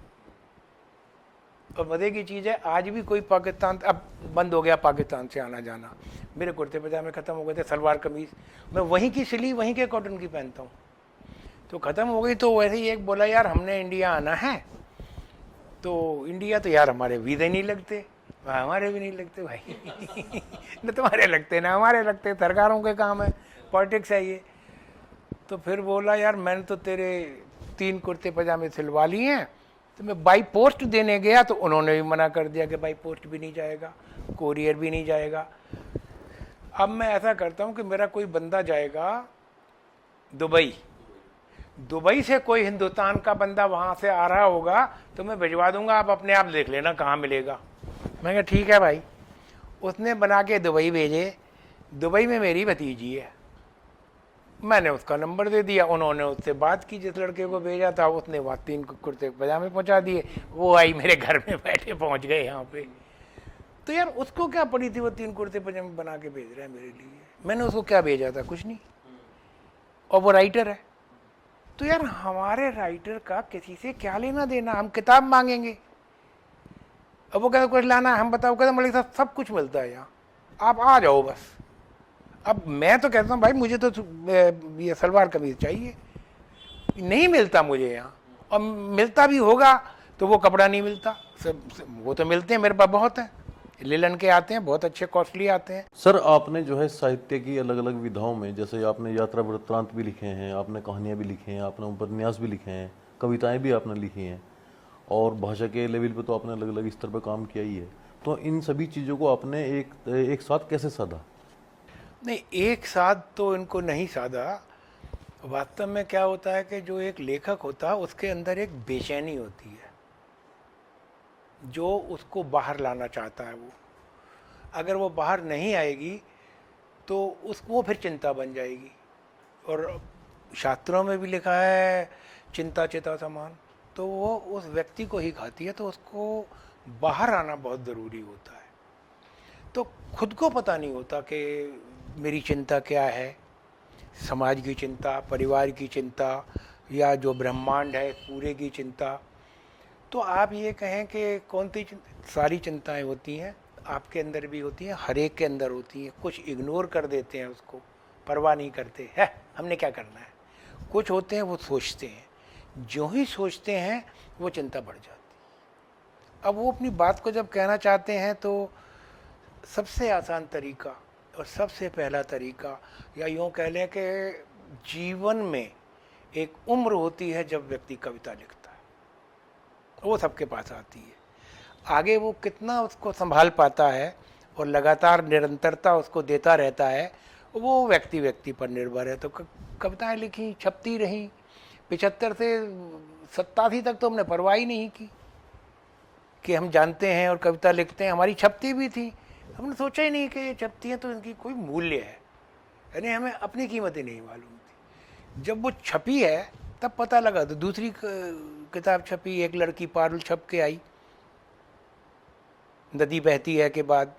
और मज़े की चीज़ है, आज भी कोई पाकिस्तान, अब बंद हो गया पाकिस्तान से आना जाना, मेरे कुर्ते पजामे ख़त्म हो गए थे, सलवार कमीज़ मैं वहीं की सिली वहीं के कॉटन की पहनता हूँ, तो ख़त्म हो गई। तो वैसे ही एक बोला यार हमने इंडिया आना है, तो इंडिया तो यार हमारे वीज़े नहीं लगते, हमारे भी नहीं लगते भाई। न तुम्हारे लगते ना हमारे लगते, सरकारों के काम है, पॉलिटिक्स है ये। तो फिर बोला यार मैंने तो तेरे 3 कुर्ते पजामे सिलवा लिए हैं, तो मैं बाई पोस्ट देने गया तो उन्होंने भी मना कर दिया कि बाई पोस्ट भी नहीं जाएगा, कोरियर भी नहीं जाएगा। अब मैं ऐसा करता हूँ कि मेरा कोई बंदा जाएगा दुबई, दुबई से कोई हिंदुस्तान का बंदा वहाँ से आ रहा होगा तो मैं भिजवा दूंगा, आप अपने आप देख लेना कहाँ मिलेगा। मैं कहा ठीक है भाई। उसने बना के दुबई भेजे। दुबई में मेरी भतीजी है, मैंने उसका नंबर दे दिया, उन्होंने उससे बात की, जिस लड़के को भेजा था उसने वहाँ 3 कुर्ते पजामे पहुँचा दिए, वो आई मेरे घर में बैठे पहुँच गए यहाँ पे। तो यार उसको क्या पड़ी थी, वो 3 कुर्ते पजामे बना के भेज रहा है मेरे लिए, मैंने उसको क्या भेजा था, कुछ नहीं, और वो राइटर है। तो यार हमारे राइटर का किसी से क्या लेना देना, हम किताब मांगेंगे, अब वो कहते कुछ लाना है, हम बताओ, कहते मलिक साहब सब कुछ मिलता है यहाँ, आप आ जाओ बस। अब मैं तो कहता हूँ भाई मुझे तो ये सलवार कमीज चाहिए, नहीं मिलता मुझे यहाँ, और मिलता भी होगा तो वो कपड़ा नहीं मिलता, सब वो तो मिलते हैं मेरे पास बहुत है, लिलन के आते हैं, बहुत अच्छे कॉस्टली आते हैं। सर आपने जो है साहित्य की अलग अलग विधाओं में, जैसे आपने यात्रा वृत्तांत भी लिखे हैं, आपने कहानियाँ भी लिखे हैं, आपने उपन्यास भी लिखे हैं, कविताएं भी आपने लिखी हैं, और भाषा के लेवल पे तो आपने अलग अलग स्तर पर काम किया ही है। तो इन सभी चीज़ों को आपने एक साथ कैसे साधा? नहीं, एक साथ तो इनको नहीं साधा। वास्तव में क्या होता है कि जो एक लेखक होता है उसके अंदर एक बेचैनी होती है जो उसको बाहर लाना चाहता है। वो अगर वो बाहर नहीं आएगी तो उसको फिर चिंता बन जाएगी, और शास्त्रों में भी लिखा है चिंता चिता समान, तो वो उस व्यक्ति को ही खाती है, तो उसको बाहर आना बहुत ज़रूरी होता है। तो खुद को पता नहीं होता कि मेरी चिंता क्या है, समाज की चिंता, परिवार की चिंता, या जो ब्रह्मांड है पूरे की चिंता। तो आप ये कहें कि कौन सी सारी चिंताएं होती हैं, आपके अंदर भी होती हैं, हर एक के अंदर होती हैं। कुछ इग्नोर कर देते हैं, उसको परवाह नहीं करते है, हमने क्या करना है। कुछ होते हैं वो सोचते हैं, जो ही सोचते हैं वो चिंता बढ़ जाती है। अब वो अपनी बात को जब कहना चाहते हैं तो सबसे आसान तरीका और सबसे पहला तरीका, या यूँ कह लें कि जीवन में एक उम्र होती है जब व्यक्ति कविता लिखता है, वो सबके पास आती है। आगे वो कितना उसको संभाल पाता है और लगातार निरंतरता उसको देता रहता है, वो व्यक्ति पर निर्भर है। तो कविताएं लिखी, छपती रहीं, 75 से 87 तक तो हमने परवाह ही नहीं की कि हम जानते हैं और कविता लिखते हैं। हमारी छपती भी थी, हमने सोचा ही नहीं कि ये छपती हैं तो इनकी कोई मूल्य है, यानी हमें अपनी कीमत ही नहीं मालूम थी। जब वो छपी है तब पता लगा। तो दूसरी किताब छपी, एक लड़की पारुल छप के आई नदी बहती है के बाद,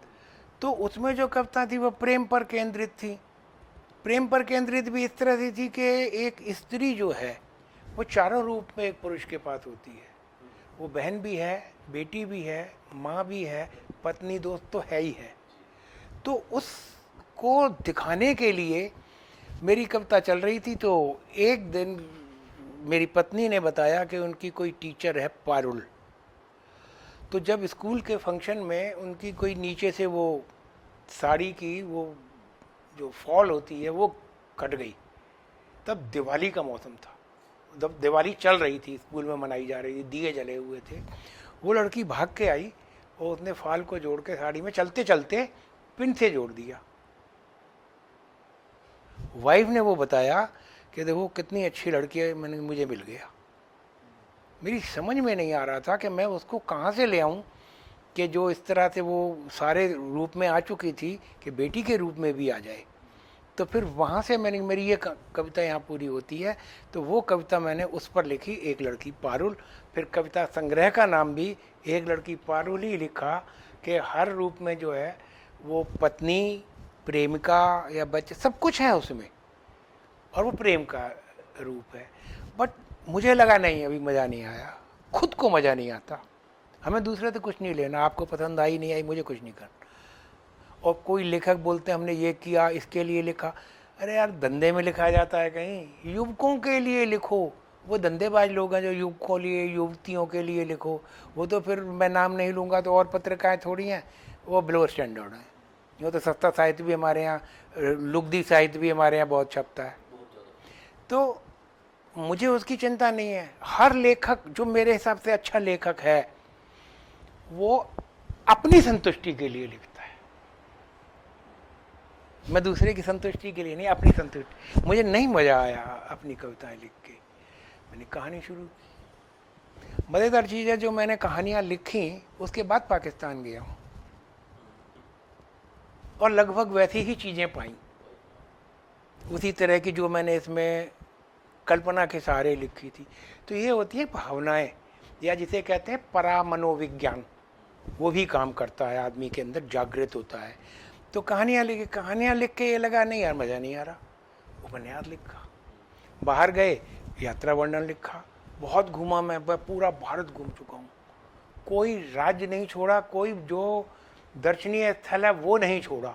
तो उसमें जो कविता थी वो प्रेम पर केंद्रित थी। प्रेम पर केंद्रित भी इस तरह से थी कि एक स्त्री जो है वो चारों रूप में एक पुरुष के पास होती है। वो बहन भी है, बेटी भी है, माँ भी है, पत्नी, दोस्त तो है ही है। तो उसको दिखाने के लिए मेरी कविता चल रही थी। तो एक दिन मेरी पत्नी ने बताया कि उनकी कोई टीचर है पारुल, तो जब स्कूल के फंक्शन में उनकी कोई नीचे से वो साड़ी की वो जो फॉल होती है वो कट गई। तब दिवाली का मौसम था, जब दिवाली चल रही थी, स्कूल में मनाई जा रही थी, दिए जले हुए थे। वो लड़की भाग के आई और उसने फाल को जोड़ के साड़ी में चलते चलते पिन से जोड़ दिया। वाइफ ने वो बताया कि देखो कितनी अच्छी लड़की है, मुझे मिल गया। मेरी समझ में नहीं आ रहा था कि मैं उसको कहाँ से ले आऊँ कि जो इस तरह से वो सारे रूप में आ चुकी थी कि बेटी के रूप में भी आ जाए। तो फिर वहाँ से मेरी ये कविता यहाँ पूरी होती है। तो वो कविता मैंने उस पर लिखी, एक लड़की पारुल। फिर कविता संग्रह का नाम भी एक लड़की पारुल ही लिखा कि हर रूप में जो है वो पत्नी, प्रेमिका या बच्चे सब कुछ है उसमें, और वो प्रेम का रूप है। बट मुझे लगा नहीं, अभी मज़ा नहीं आया, खुद को मज़ा नहीं आता। हमें दूसरे से कुछ नहीं लेना, आपको पसंद आई नहीं आई मुझे कुछ नहीं करना। और कोई लेखक बोलते हैं हमने ये किया, इसके लिए लिखा। अरे यार धंधे में लिखा जाता है कहीं, युवकों के लिए लिखो। वो धंधेबाज लोग हैं जो युवकों लिए, युवतियों के लिए लिखो। वो तो फिर मैं नाम नहीं लूँगा तो और पत्रिकाएँ थोड़ी हैं, वो बिलो स्टैंडर्ड हैं। वो तो सस्ता साहित्य भी हमारे यहाँ, लुगदी साहित्य भी हमारे यहाँ बहुत छपता है। तो मुझे उसकी चिंता नहीं है। हर लेखक जो मेरे हिसाब से अच्छा लेखक है वो अपनी संतुष्टि के लिए लिखता है। मैं दूसरे की संतुष्टि के लिए नहीं, अपनी संतुष्टि। मुझे नहीं मज़ा आया अपनी कविताएं लिख के, मैंने कहानी शुरू की। मज़ेदार चीज़ है, जो मैंने कहानियाँ लिखी उसके बाद पाकिस्तान गया हूँ और लगभग वैसी ही चीज़ें पाई। उसी तरह की जो मैंने इसमें कल्पना के सहारे लिखी थी। तो ये होती है भावनाएं, या जिसे कहते हैं परामनोविज्ञान, वो भी काम करता है, आदमी के अंदर जागृत होता है। तो कहानियाँ लिख के ये लगा नहीं यार मज़ा नहीं आ रहा, उपन्यास लिखा। बाहर गए, यात्रा वर्णन लिखा, बहुत घूमा मैं पूरा भारत घूम चुका हूँ, कोई राज्य नहीं छोड़ा, कोई जो दर्शनीय स्थल है वो नहीं छोड़ा।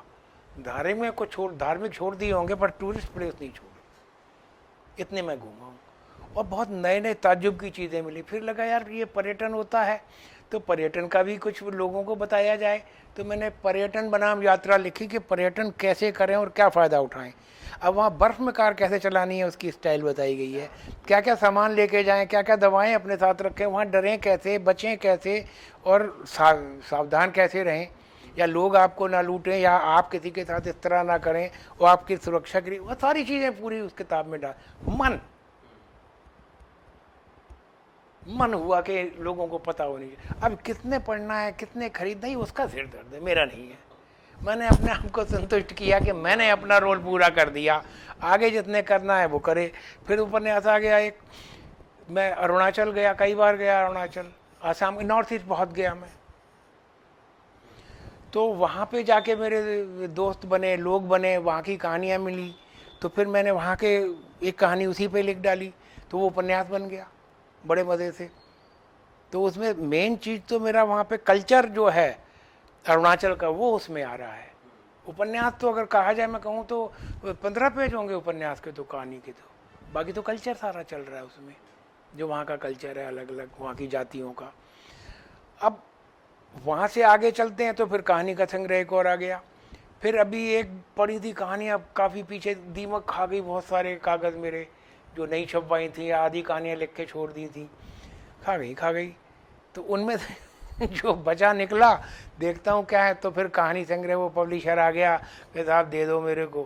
धार्मिक छोड़ दिए होंगे पर टूरिस्ट प्लेस नहीं छोड़े, इतने मैं घूमा हूँ। और बहुत नए नए ताज्जुब की चीज़ें मिली। फिर लगा यार ये पर्यटन होता है तो पर्यटन का भी कुछ लोगों को बताया जाए। तो मैंने पर्यटन बनाम यात्रा लिखी कि पर्यटन कैसे करें और क्या फ़ायदा उठाएं। अब वहाँ बर्फ़ में कार कैसे चलानी है उसकी स्टाइल बताई गई है, क्या क्या सामान लेके जाएं, क्या क्या दवाएं अपने साथ रखें, वहाँ डरें कैसे, बचें कैसे और सावधान कैसे रहें, या लोग आपको ना लूटें, या आप किसी के साथ इस तरह ना करें और आपकी सुरक्षा के लिए, वो सारी चीज़ें पूरी उस किताब में डाल। मन हुआ कि लोगों को पता होनी चाहिए। अब किसने पढ़ना है, किसने खरीदना है, उसका सिर दर्द है, मेरा नहीं है। मैंने अपने आप को संतुष्ट किया कि मैंने अपना रोल पूरा कर दिया, आगे जितने करना है वो करे। फिर उपन्यास आ गया एक, मैं अरुणाचल गया, कई बार गया अरुणाचल, आसाम, नॉर्थ ईस्ट बहुत गया मैं। तो वहाँ पे जाके मेरे दोस्त बने, लोग बने, वहाँ की कहानियाँ मिली। तो फिर मैंने वहाँ के एक कहानी उसी पे लिख डाली, तो वो उपन्यास बन गया बड़े मज़े से। तो उसमें मेन चीज़ तो मेरा वहाँ पे कल्चर जो है अरुणाचल का, वो उसमें आ रहा है। उपन्यास तो अगर कहा जाए, मैं कहूँ तो 15 पेज होंगे उपन्यास के, तो कहानी के तो बाकी तो कल्चर सारा चल रहा है उसमें, जो वहाँ का कल्चर है, अलग अलग वहाँ की जातियों का। अब वहाँ से आगे चलते हैं तो फिर कहानी का संग्रह एक और आ गया। फिर अभी एक पढ़ी थी कहानी, अब काफ़ी पीछे, दीमक खा गई बहुत सारे कागज़ मेरे जो नहीं छपवाई थी, आधी कहानियाँ लिख के छोड़ दी थी, खा गई। तो उनमें से जो बचा निकला देखता हूँ क्या है। तो फिर कहानी संग्रह वो पब्लिशर आ गया कि साहब दे दो मेरे को।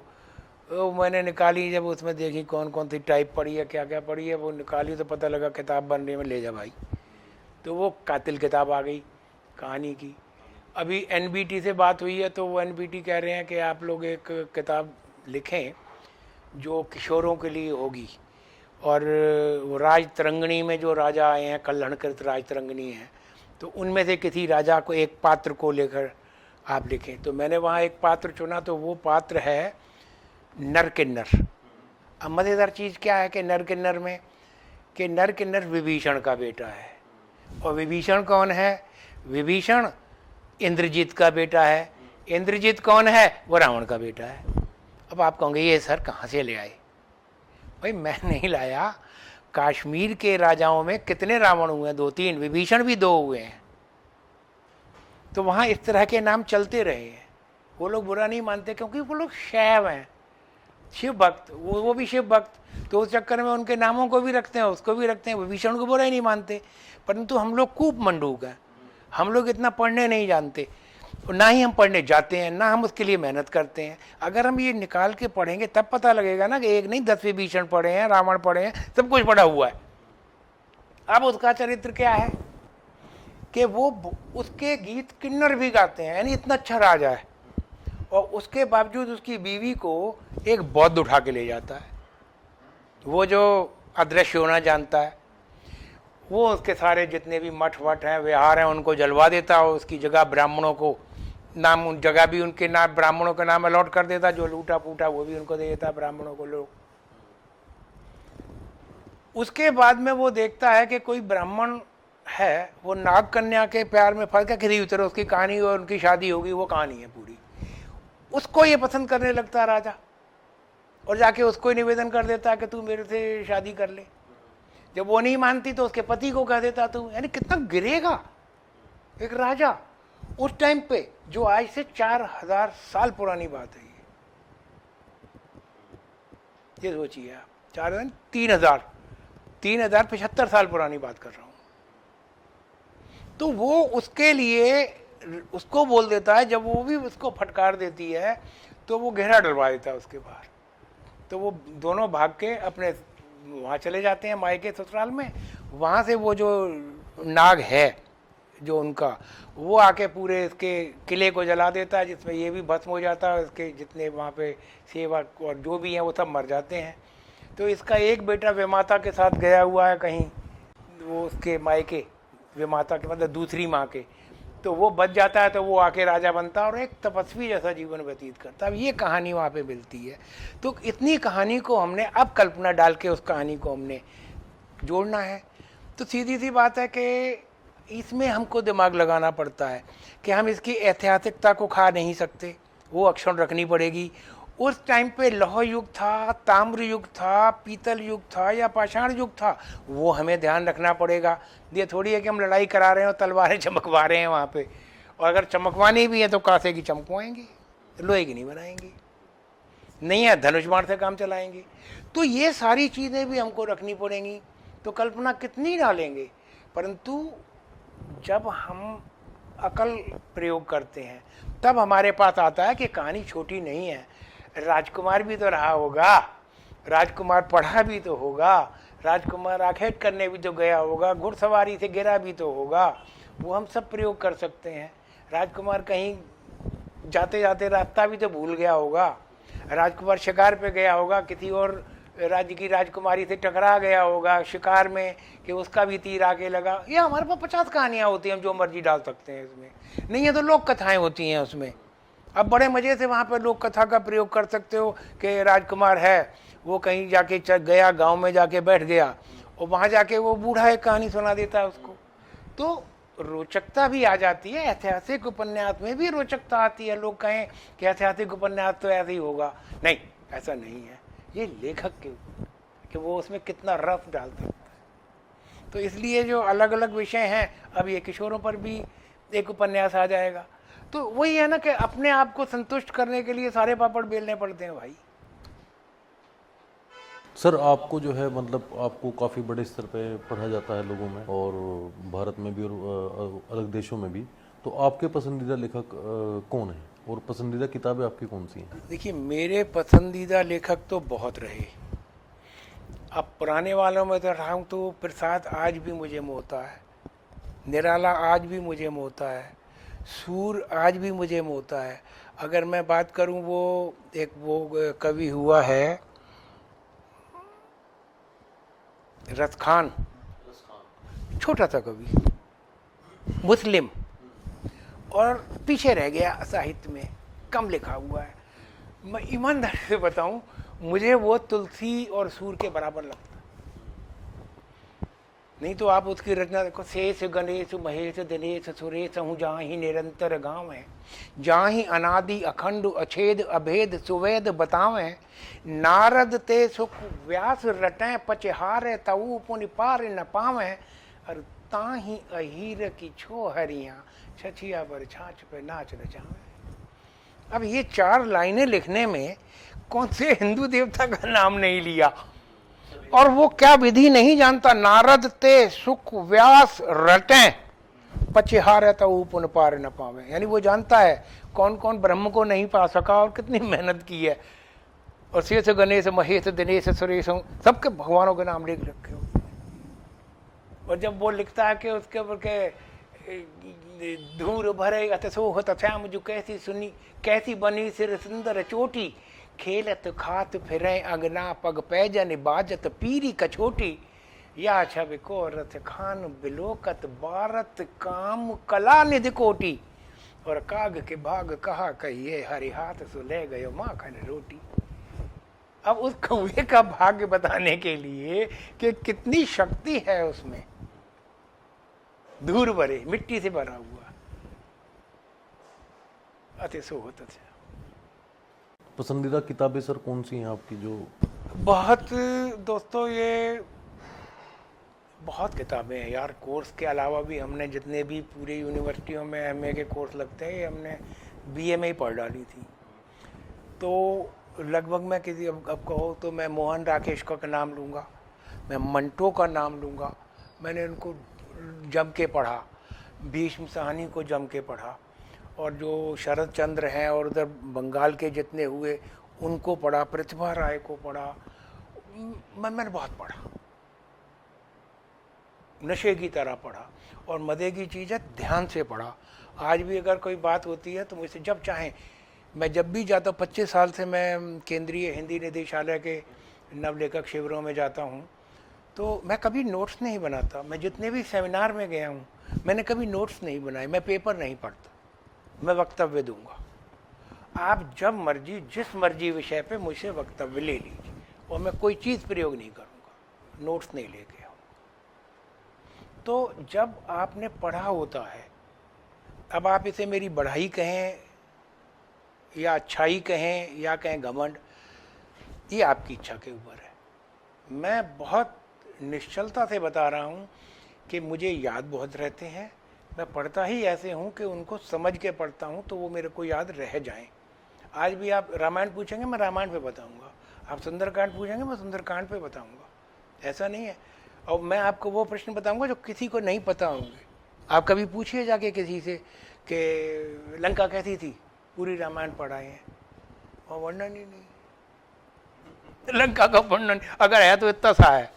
तो मैंने निकाली, जब उसमें देखी कौन कौन सी टाइप पढ़ी है, क्या क्या पढ़ी है, वो निकाली तो पता लगा किताब बन रही है, मैं ले जा भाई। तो वो कातिल किताब आ गई कहानी की। अभी एनबीटी से बात हुई है तो वो एनबीटी कह रहे हैं कि आप लोग एक किताब लिखें जो किशोरों के लिए होगी, और राज तरंगिणी में जो राजा आए हैं, कल्याणकृत राज तरंगिणी हैं, तो उनमें से किसी राजा को, एक पात्र को लेकर आप लिखें। तो मैंने वहाँ एक पात्र चुना, तो वो पात्र है नर किन्नर। अब मज़ेदार चीज़ क्या है कि नर किन्नर में कि नर किन्नर विभीषण का बेटा है। और विभीषण कौन है? विभीषण इंद्रजीत का बेटा है। इंद्रजीत कौन है? वो रावण का बेटा है। अब आप कहोगे ये सर कहाँ से ले आए? भाई मैं नहीं लाया, कश्मीर के राजाओं में कितने रावण हुए हैं? 2-3, विभीषण भी 2 हुए हैं। तो वहाँ इस तरह के नाम चलते रहे हैं। वो लोग बुरा नहीं मानते क्योंकि वो लोग शैव हैं, शिव भक्त, वो भी शिव भक्त, तो उस चक्कर में उनके नामों को भी रखते हैं, उसको भी रखते हैं। विभीषण को बुरा ही नहीं मानते। परंतु हम लोग खूब मंडूक हैं, हम लोग इतना पढ़ने नहीं जानते, ना ही हम पढ़ने जाते हैं, ना हम उसके लिए मेहनत करते हैं। अगर हम ये निकाल के पढ़ेंगे तब पता लगेगा ना कि एक नहीं 10 विभीषण पढ़े हैं, रावण पढ़े हैं, सब कुछ पढ़ा हुआ है। अब उसका चरित्र क्या है कि वो उसके गीत किन्नर भी गाते हैं, यानी इतना अच्छा राजा है, और उसके बावजूद उसकी बीवी को एक बौद्ध उठा के ले जाता है। वो जो अदृश्य होना जानता है, वो उसके सारे जितने भी मठ वठ हैं, विहार हैं, उनको जलवा देता है। उसकी जगह ब्राह्मणों को नाम, उन जगह भी उनके नाम, ब्राह्मणों के नाम अलॉट कर देता। जो लूटा फूटा वो भी उनको दे देता, ब्राह्मणों को लोग। उसके बाद में वो देखता है कि कोई ब्राह्मण है, वो नाग कन्या के प्यार में फंस गया किसी भी तरह, उसकी कहानी और उनकी शादी होगी, वो कहानी है पूरी। उसको ये पसंद करने लगता राजा, और जाके उसको ही निवेदन कर देता कि तू मेरे से शादी कर ले। जब वो नहीं मानती तो उसके पति को कह देता तू, यानी कितना गिरेगा एक राजा उस टाइम पे, जो आज से 4000 साल पुरानी बात है। ये सोचिए आप, 3075 साल पुरानी बात कर रहा हूं। तो वो उसके लिए उसको बोल देता है, जब वो भी उसको फटकार देती है तो वो घेरा डलवा देता है उसके बाहर। तो वो दोनों भाग के अपने वहाँ चले जाते हैं मायके ससुराल में। वहाँ से वो जो नाग है जो उनका, वो आके पूरे इसके किले को जला देता है, जिसमें ये भी भस्म हो जाता है, इसके जितने वहाँ पे सेवक और जो भी हैं वो सब मर जाते हैं। तो इसका एक बेटा विमाता के साथ गया हुआ है कहीं, वो उसके मायके, विमाता के मतलब दूसरी माँ के, तो वो बच जाता है, तो वो आके राजा बनता है और एक तपस्वी जैसा जीवन व्यतीत करता है। अब ये कहानी वहाँ पे मिलती है। तो इतनी कहानी को हमने अब कल्पना डाल के उस कहानी को हमने जोड़ना है। तो सीधी सी बात है कि इसमें हमको दिमाग लगाना पड़ता है कि हम इसकी ऐतिहासिकता को खा नहीं सकते, वो अक्षुण्ण रखनी पड़ेगी। उस टाइम पे लौह युग था, ताम्र युग था, पीतल युग था या पाषाण युग था, वो हमें ध्यान रखना पड़ेगा। ये थोड़ी है कि हम लड़ाई करा रहे हैं और तलवारें चमकवा रहे हैं वहाँ पे, और अगर चमकवानी भी है तो कांसे की चमकवाएंगे, लोहे की नहीं बनाएंगे, नहीं है धनुष बाण से काम चलाएंगे। तो ये सारी चीज़ें भी हमको रखनी पड़ेंगी। तो कल्पना कितनी डालेंगे, परंतु जब हम अकल प्रयोग करते हैं तब हमारे पास आता है कि कहानी छोटी नहीं है। राजकुमार भी तो रहा होगा, राजकुमार पढ़ा भी तो होगा, राजकुमार आखेट करने भी तो गया होगा, घुड़सवारी से गिरा भी तो होगा, वो हम सब प्रयोग कर सकते हैं। राजकुमार कहीं जाते जाते रास्ता भी तो भूल गया होगा, राजकुमार शिकार पे गया होगा, किसी और राज्य की राजकुमारी से टकरा गया होगा शिकार में कि उसका भी तीर आके लगा। ये हमारे पास 50 कहानियाँ होती हैं, हम जो मर्जी डाल सकते हैं इसमें। नहीं है तो लोक कथाएं होती हैं उसमें। अब बड़े मज़े से वहाँ पर लोक कथा का प्रयोग कर सकते हो कि राजकुमार है, वो कहीं जाके गया, गांव में जाके बैठ गया और वहाँ जाके वो बूढ़ा एक कहानी सुना देता है उसको। तो रोचकता भी आ जाती है, ऐतिहासिक उपन्यास में भी रोचकता आती है। लोग कहें कि ऐतिहासिक उपन्यास तो ऐसे ही होगा, नहीं, ऐसा नहीं है। ये लेखक के कि वो उसमें कितना रस डाल सकता है। तो इसलिए जो अलग अलग विषय हैं, अब ये किशोरों पर भी एक उपन्यास आ जाएगा। तो वही है ना कि अपने आप को संतुष्ट करने के लिए सारे पापड़ बेलने पड़ते हैं भाई। सर आपको जो है मतलब आपको काफ़ी बड़े स्तर पे पढ़ा जाता है लोगों में, और भारत में भी और अलग देशों में भी। तो आपके पसंदीदा लेखक कौन है और पसंदीदा किताबें आपकी कौन सी हैं? देखिए, मेरे पसंदीदा लेखक तो बहुत रहे। अब पुराने वालों में तो रहा हूँ तो प्रसाद आज भी मुझे मोहता है, निराला आज भी मुझे मोहता है, सूर आज भी मुझे मोहता है। अगर मैं बात करूँ, वो एक वो कवि हुआ है रस खान, छोटा सा कवि, मुस्लिम, और पीछे रह गया साहित्य में, कम लिखा हुआ है। मैं ईमानदारी से बताऊं, मुझे वो तुलसी और सूर के बराबर लगता। नहीं तो आप उसकी रचना देखो, शेष गणेश महेश दिनेश सुरेश हूँ जहाँ ही निरंतर गाँव है, जहाँ ही अनादि अखंड अछेद अभेद सुवेद बतावें, नारद ते सुख व्यास रटें पचहार तऊ पुनि पार न पावें, और ताही अहीर की छो हरियाँ छछिया पर छाछ पे नाच नचावें। अब ये 4 लाइनें लिखने में कौन से हिंदू देवता का नाम नहीं लिया, और वो क्या विधि नहीं जानता। नारद ते सुख व्यास रटें पचहार तऊ पुन पार न पावे, यानी वो जानता है कौन कौन ब्रह्म को नहीं पा सका और कितनी मेहनत की है। और शेष गणेश महेश दिनेश सुरेश सबके भगवानों के नाम लिख रखे हो। और जब वो लिखता है कि उसके ऊपर के धूर भरे अतसोह तथ्याम जो कैसी सुनी कैसी बनी सिर सुंदर चोटी, खेलत खात फिरे अंगना पग पैजन बाजत पीरी कछोटी, या छब को रथ खान बिलोकत बारत काम कला निधि कोटी, और काग के भाग कहा कहिए हरि हाथ सो ले गयो माखन रोटी। अब उस कौवे का भाग्य बताने के लिए कि कितनी शक्ति है उसमें, धूर भरे मिट्टी से भरा हुआ, अतिसोह तथ्या। पसंदीदा किताबें सर कौन सी हैं आपकी? जो बहुत दोस्तों, ये बहुत किताबें हैं यार। कोर्स के अलावा भी हमने जितने भी पूरे यूनिवर्सिटियों में एमए के कोर्स लगते हैं, ये हमने बीए में ही पढ़ डाली थी। तो लगभग मैं किसी अब कहो तो मैं मोहन राकेश का नाम लूँगा, मैं मंटो का नाम लूँगा। मैंने उनको जम के पढ़ा, भीष्म साहनी को जम के पढ़ा, और जो शरद चंद्र हैं और उधर बंगाल के जितने हुए उनको पढ़ा, प्रतिभा राय को पढ़ा, मैंने बहुत पढ़ा। नशे की तरह पढ़ा। और मज़े की चीज़ है, ध्यान से पढ़ा। आज भी अगर कोई बात होती है तो मुझसे जब चाहें, मैं जब भी जाता हूँ, 25 साल से मैं केंद्रीय हिंदी निदेशालय के नवलेखक शिविरों में जाता हूँ, तो मैं कभी नोट्स नहीं बनाता। मैं जितने भी सेमिनार में गया हूँ, मैंने कभी नोट्स नहीं बनाए, मैं पेपर नहीं पढ़ता, मैं वक्तव्य दूंगा। आप जब मर्जी, जिस मर्जी विषय पे मुझसे वक्तव्य ले लीजिए, और मैं कोई चीज़ प्रयोग नहीं करूँगा, नोट्स नहीं लेके आऊँ। तो जब आपने पढ़ा होता है, अब आप इसे मेरी बढ़ाई कहें या अच्छाई कहें या कहें घमंड, ये आपकी इच्छा के ऊपर है। मैं बहुत निश्चलता से बता रहा हूँ कि मुझे याद बहुत रहते हैं। मैं पढ़ता ही ऐसे हूँ कि उनको समझ के पढ़ता हूँ तो वो मेरे को याद रह जाएं। आज भी आप रामायण पूछेंगे, मैं रामायण पे बताऊँगा। आप सुंदरकांड पूछेंगे, मैं सुंदरकांड पे बताऊँगा। ऐसा नहीं है। और मैं आपको वो प्रश्न बताऊँगा जो किसी को नहीं पता होंगे। आप कभी पूछिए जाके किसी से कि लंका कैसी थी, पूरी रामायण पढ़ाए हैं और वर्णन ही नहीं। लंका का वर्णन अगर है तो इतना सा है,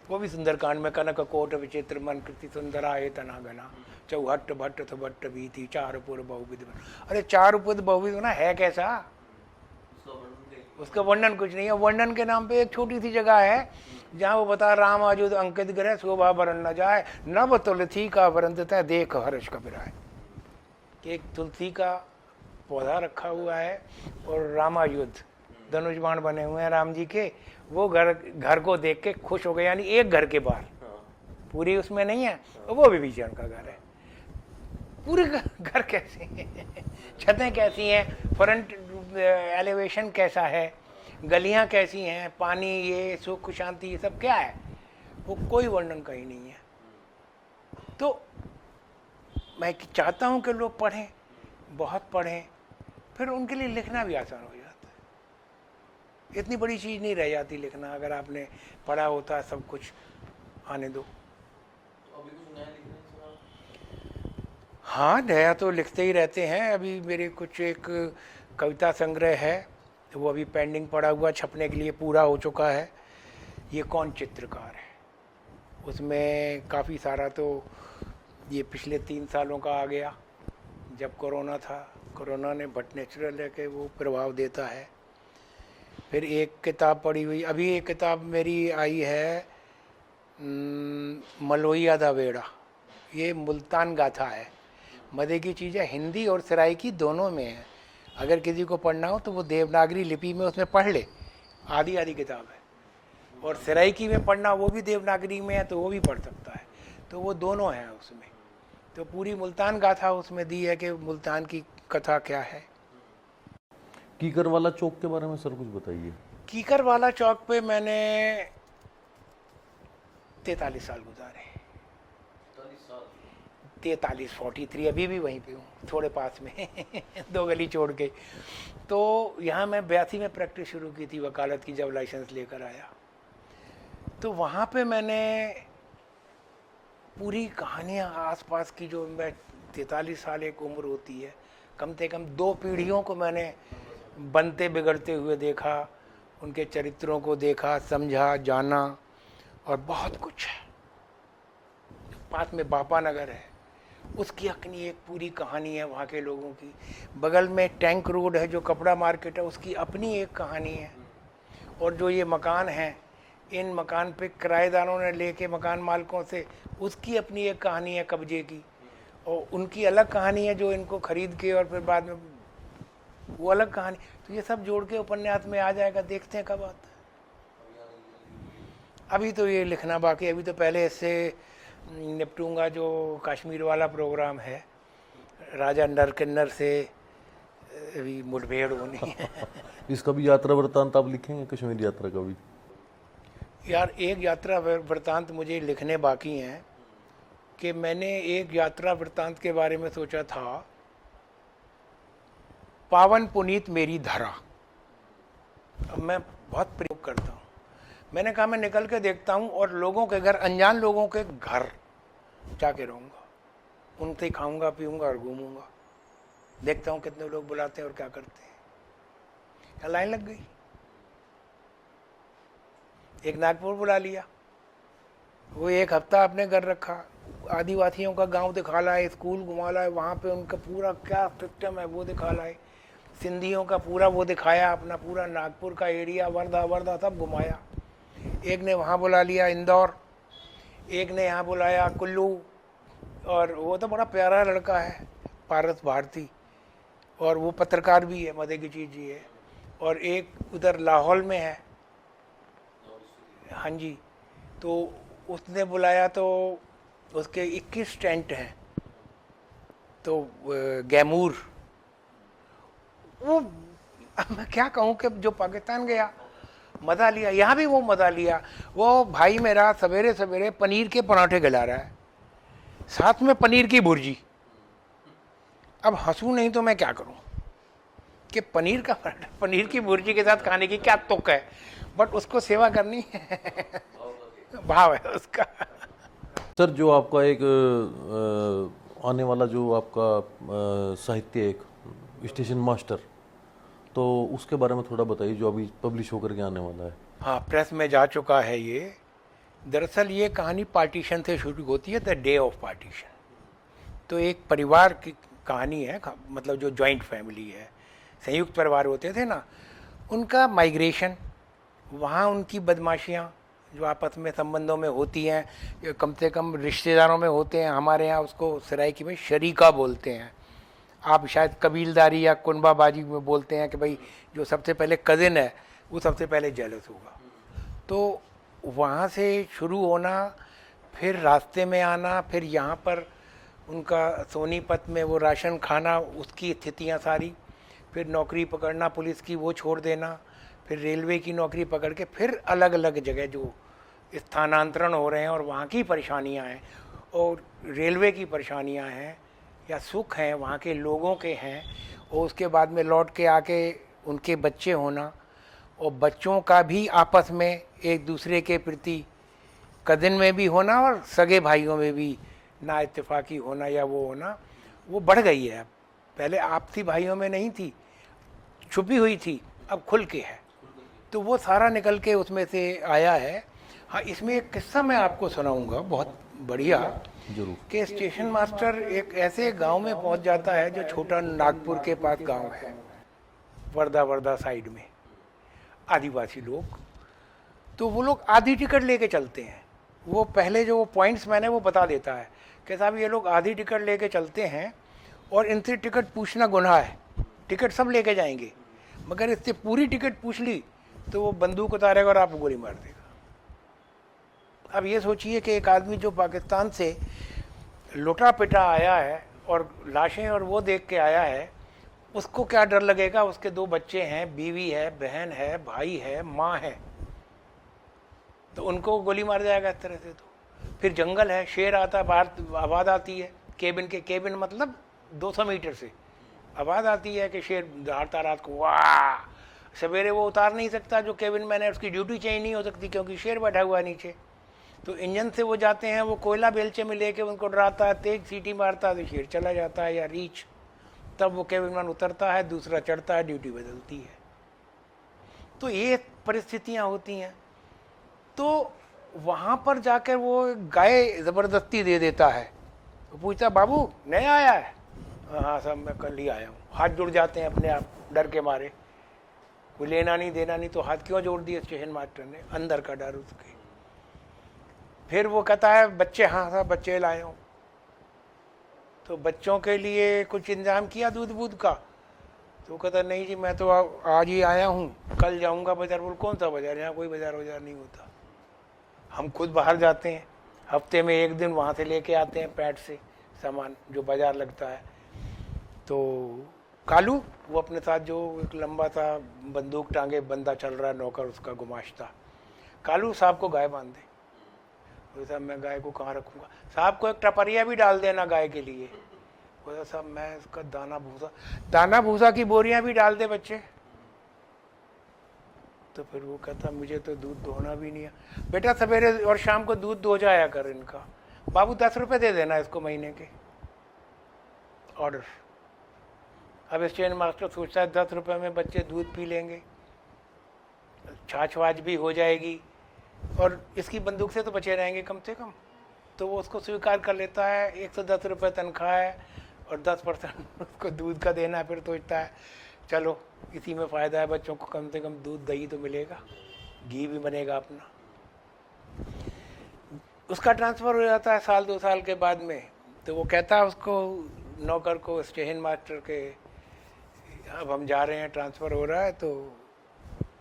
वो भी सुंदरकांड में, कनक कोट विचित्र मन कृति सुंदराए तना गना, चौहट्ट भट्ट भट्ट बीती चारुपुर बहुविध। अरे चारुपुर बहुविध बना है कैसा, उसका वर्णन कुछ नहीं है। वर्णन के नाम पे एक छोटी सी जगह है जहाँ वो बता, राम अयोध्य अंकित ग्रह शोभा बरन न जाए, नव तुलसी का वरंत है देख हर्ष कबीराए। एक तुलसी का पौधा रखा हुआ है और रामायुद्ध धनुष बाण बने हुए हैं राम जी के, वो घर को देख के खुश हो गए। यानी एक घर के बाहर, पूरी उसमें नहीं है, वो विभीषण का घर है। पूरे घर कैसे हैं, छतें कैसी हैं, फ्रंट एलिवेशन कैसा है, गलियां कैसी हैं, पानी, ये सुख शांति, ये सब क्या है, वो कोई वर्णन कहीं नहीं है। तो मैं चाहता हूं कि लोग पढ़ें, बहुत पढ़ें, फिर उनके लिए लिखना भी आसान हो जाता है। इतनी बड़ी चीज़ नहीं रह जाती लिखना, अगर आपने पढ़ा होता है सब कुछ। आने दो। अभी कुछ नया लिखना है? हाँ, नया तो लिखते ही रहते हैं। अभी मेरे कुछ एक कविता संग्रह है, वो अभी पेंडिंग पड़ा हुआ, छपने के लिए पूरा हो चुका है। ये कौन चित्रकार है, उसमें काफ़ी सारा तो ये पिछले 3 सालों का आ गया, जब कोरोना था। कोरोना ने बट नेचुरल है कि वो प्रभाव देता है। फिर एक किताब पढ़ी हुई, अभी एक किताब मेरी आई है, मलोइया दा वेड़ा, ये मुल्तान गाथा है। मज़े की चीज़ है, हिंदी और सराइकी दोनों में है। अगर किसी को पढ़ना हो तो वो देवनागरी लिपि में उसमें पढ़ ले, आधी आधी किताब है। और सराइकी में पढ़ना, वो भी देवनागरी में है तो वो भी पढ़ सकता है। तो वो दोनों हैं उसमें। तो पूरी मुल्तान गाथा उसमें दी है कि मुल्तान की कथा क्या है। कीकर वाला चौक के बारे में सर कुछ बताइए। कीकर वाला चौक पे मैंने 43 साल गुजारे। 43 अभी भी वहीं पे हूँ, थोड़े पास में 2 गली छोड़ के। तो यहाँ मैं 82 में प्रैक्टिस शुरू की थी वकालत की, जब लाइसेंस लेकर आया। तो वहाँ पे मैंने पूरी कहानियाँ आसपास की, जो मैं 43 साल एक उम्र होती है, कम से कम 2 पीढ़ियों को मैंने बनते बिगड़ते हुए देखा, उनके चरित्रों को देखा, समझा, जाना, और बहुत कुछ है। पास में बापा नगर है, उसकी अपनी एक पूरी कहानी है वहाँ के लोगों की। बगल में टैंक रोड है जो कपड़ा मार्केट है, उसकी अपनी एक कहानी है। और जो ये मकान हैं, इन मकान पे किराएदारों ने लेके मकान मालिकों से, उसकी अपनी एक कहानी है कब्जे की। और उनकी अलग कहानी है जो इनको खरीद के और फिर बाद में वो अलग कहानी। तो ये सब जोड़ के उपन्यास में आ जाएगा, देखते हैं कब आता है। अभी तो ये लिखना बाकी, अभी तो पहले इससे निपटूंगा जो कश्मीर वाला प्रोग्राम है, राजा नर किन्नर से अभी मुठभेड़ होनी है। इसका भी यात्रा वृत्तांत आप लिखेंगे, कश्मीर यात्रा का भी? यार, एक यात्रा वृत्तांत मुझे लिखने बाकी हैं कि मैंने एक यात्रा वृत्तांत के बारे में सोचा था, पावन पुनीत मेरी धरा। अब मैं बहुत प्रयोग करता हूँ। मैंने कहा मैं निकल के देखता हूँ और लोगों के घर, अनजान लोगों के घर जाके रहूँगा, उनसे खाऊंगा पीऊँगा और घूमूंगा, देखता हूँ कितने लोग बुलाते हैं और क्या करते हैं। लाइन लग गई। एक नागपुर बुला लिया, वो एक हफ्ता अपने घर रखा, आदिवासियों का गांव दिखा लाए, स्कूल घुमा लाए, वहाँ पे उनका पूरा क्या सिस्टम है वो दिखा लाए, सिंधियों का पूरा वो दिखाया, अपना पूरा नागपुर का एरिया, वर्धा वर्धा सब घुमाया। एक ने वहाँ बुला लिया इंदौर, एक ने यहाँ बुलाया कुल्लू, और वो तो बड़ा प्यारा लड़का है पारस भारती, और वो पत्रकार भी है, मदे की चीज़ ही है। और एक उधर लाहौल में है, हाँ जी, तो उसने बुलाया तो उसके 21 टेंट हैं। तो गैमूर, वो अब मैं क्या कहूँ कि जो पाकिस्तान गया मज़ा लिया, यहाँ भी वो मज़ा लिया। वो भाई मेरा सवेरे सवेरे पनीर के पराठे खिला रहा है, साथ में पनीर की भुर्जी। अब हंसूं नहीं तो मैं क्या करूं कि पनीर का पराठा पनीर की भुर्जी के साथ खाने की क्या तुक है, बट उसको सेवा करनी है, भाव है उसका। सर, जो आपका एक आने वाला जो आपका साहित्य एक स्टेशन मास्टर, तो उसके बारे में थोड़ा बताइए, जो अभी पब्लिश होकर के आने वाला है। हाँ, प्रेस में जा चुका है ये। दरअसल ये कहानी पार्टीशन से शुरू होती है, द डे ऑफ पार्टीशन। तो एक परिवार की कहानी है, मतलब जो जॉइंट फैमिली है, संयुक्त परिवार होते थे ना, उनका माइग्रेशन, वहाँ उनकी बदमाशियाँ जो आपस में संबंधों में होती हैं, कम से कम रिश्तेदारों में होते हैं। हमारे यहाँ उसको सराइकी में शरीका बोलते हैं, आप शायद कबीलदारी या कुनबाबाजी में बोलते हैं कि भाई जो सबसे पहले कज़िन है वो सबसे पहले जेलस होगा। तो वहाँ से शुरू होना, फिर रास्ते में आना, फिर यहाँ पर उनका सोनीपत में वो राशन खाना, उसकी स्थितियाँ सारी, फिर नौकरी पकड़ना पुलिस की वो छोड़ देना, फिर रेलवे की नौकरी पकड़ के फिर अलग अलग जगह जो स्थानांतरण हो रहे हैं और वहाँ की परेशानियाँ हैं, और रेलवे की परेशानियाँ हैं या सुख हैं वहाँ के लोगों के हैं, और उसके बाद में लौट के आके उनके बच्चे होना, और बच्चों का भी आपस में एक दूसरे के प्रति कज़िन में भी होना और सगे भाइयों में भी ना इत्तेफाकी होना या वो होना, वो बढ़ गई है। अब पहले आपसी भाइयों में नहीं थी, छुपी हुई थी, अब खुल के है। तो वो सारा निकल के उसमें से आया है। हाँ, इसमें एक किस्सा मैं आपको सुनाऊंगा बहुत बढ़िया, जरूर। कि स्टेशन मास्टर एक ऐसे गांव में पहुंच जाता है जो छोटा नागपुर के पास गांव है, वर्धा साइड में, आदिवासी लोग। तो वो लोग आधी टिकट लेके चलते हैं। वो पहले जो पॉइंट्स मैंने वो बता देता है कि साहब ये लोग आधी टिकट लेके चलते हैं और इनसे टिकट पूछना गुनाह है, टिकट सब लेके जाएंगे, मगर इससे पूरी टिकट पूछ ली तो वो बंदूक उतारेगा और आपको गोली मार देगा। अब ये सोचिए कि एक आदमी जो पाकिस्तान से लुटा पिटा आया है और लाशें और वो देख के आया है, उसको क्या डर लगेगा। उसके 2 बच्चे हैं, बीवी है, बहन है, भाई है, माँ है, तो उनको गोली मार जाएगा इस तरह से। तो फिर जंगल है, शेर आता है, बाहर आवाज़ आती है, केबिन मतलब 200 मीटर से आवाज़ आती है कि शेर दहाड़ता रात को, वाह। सवेरे वो उतार नहीं सकता जो केबिन मैन है, उसकी ड्यूटी चेंज नहीं हो सकती क्योंकि शेर बैठा हुआ है नीचे। तो इंजन से वो जाते हैं, वो कोयला बेलचे में लेके उनको डराता है, तेज सीटी मारता है तो शेर चला जाता है या रीच, तब वो केबिन मैन उतरता है, दूसरा चढ़ता है, ड्यूटी बदलती है। तो ये परिस्थितियाँ होती हैं। तो वहाँ पर जाकर वो गाय ज़बरदस्ती दे देता है। तो पूछता, बाबू नया आया है? हाँ साहब मैं कल ही आया हूँ। हाथ जुड़ जाते हैं अपने आप डर के मारे, कोई लेना नहीं देना नहीं, तो हाथ क्यों जोड़ दिए स्टेशन मास्टर ने, अंदर का डर उसके। फिर वो कहता है बच्चे, हाँ साहब बच्चे लाए हूँ। तो बच्चों के लिए कुछ इंतजाम किया दूध बूध का? तो कहता नहीं जी मैं तो आज ही आया हूँ, कल जाऊँगा बाजार। बोल कौन सा बाजार? यहाँ कोई बाजार नहीं होता, हम खुद बाहर जाते हैं, हफ्ते में 1 दिन वहाँ से लेके आते हैं पैट से सामान जो बाजार लगता है। तो कालू वो अपने साथ जो एक लंबा सा बंदूक टांगे बंदा चल रहा है, नौकर उसका गुमाश्ता, कालू साहब को गाय बांध दे। बोले साहब मैं गाय को कहाँ रखूँगा? साहब को एक टपरिया भी डाल देना गाय के लिए। बोला साहब मैं इसका दाना भूसा की बोरियां भी डाल दे बच्चे। तो फिर वो कहता मुझे तो दूध दोहना भी नहीं है। बेटा सवेरे और शाम को दूध दो जाया कर इनका। बाबू 10 रुपये दे देना इसको महीने के, ऑर्डर। अब स्टेशन मास्टर सोचता है 10 रुपये में बच्चे दूध पी लेंगे, छाछ वाछ भी हो जाएगी, और इसकी बंदूक से तो बचे रहेंगे कम से कम। तो वो उसको स्वीकार कर लेता है, 110 रुपये तनख्वाह है और 10% उसको दूध का देना है। फिर सोचता है चलो इसी में फ़ायदा है, बच्चों को कम से कम दूध दही तो मिलेगा, घी भी बनेगा अपना। उसका ट्रांसफ़र हो जाता है साल 2 साल के बाद में। तो वो कहता है उसको नौकर को, स्टेशन मास्टर के, अब हम जा रहे हैं, ट्रांसफ़र हो रहा है, तो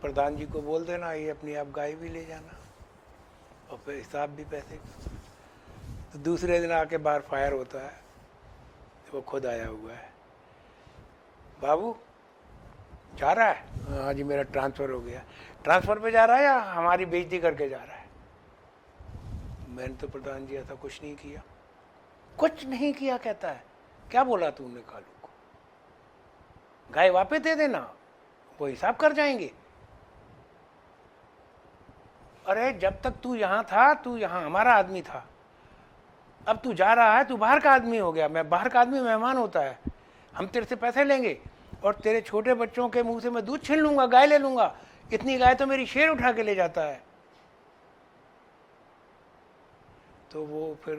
प्रधान जी को बोल देना ये अपनी आप गाय भी ले जाना और फिर हिसाब भी पैसे का। तो दूसरे दिन आके बाहर फायर होता है, वो खुद आया हुआ है। बाबू जा रहा है? हाँ जी मेरा ट्रांसफ़र हो गया। ट्रांसफ़र पे जा रहा है या हमारी बेइज्जती करके जा रहा है? मैंने तो प्रधान जी ऐसा कुछ नहीं किया। कुछ नहीं किया कहता है? क्या बोला तूने कालू को? गाय वापस दे देना, वो हिसाब कर जाएंगे। अरे जब तक तू यहाँ था, तू यहाँ हमारा आदमी था, अब तू जा रहा है, तू बाहर का आदमी हो गया। मैं बाहर का आदमी मेहमान होता है, हम तेरे से पैसे लेंगे और तेरे छोटे बच्चों के मुंह से मैं दूध छीन लूंगा, गाय ले लूंगा। इतनी गाय तो मेरी शेर उठा के ले जाता है। तो वो फिर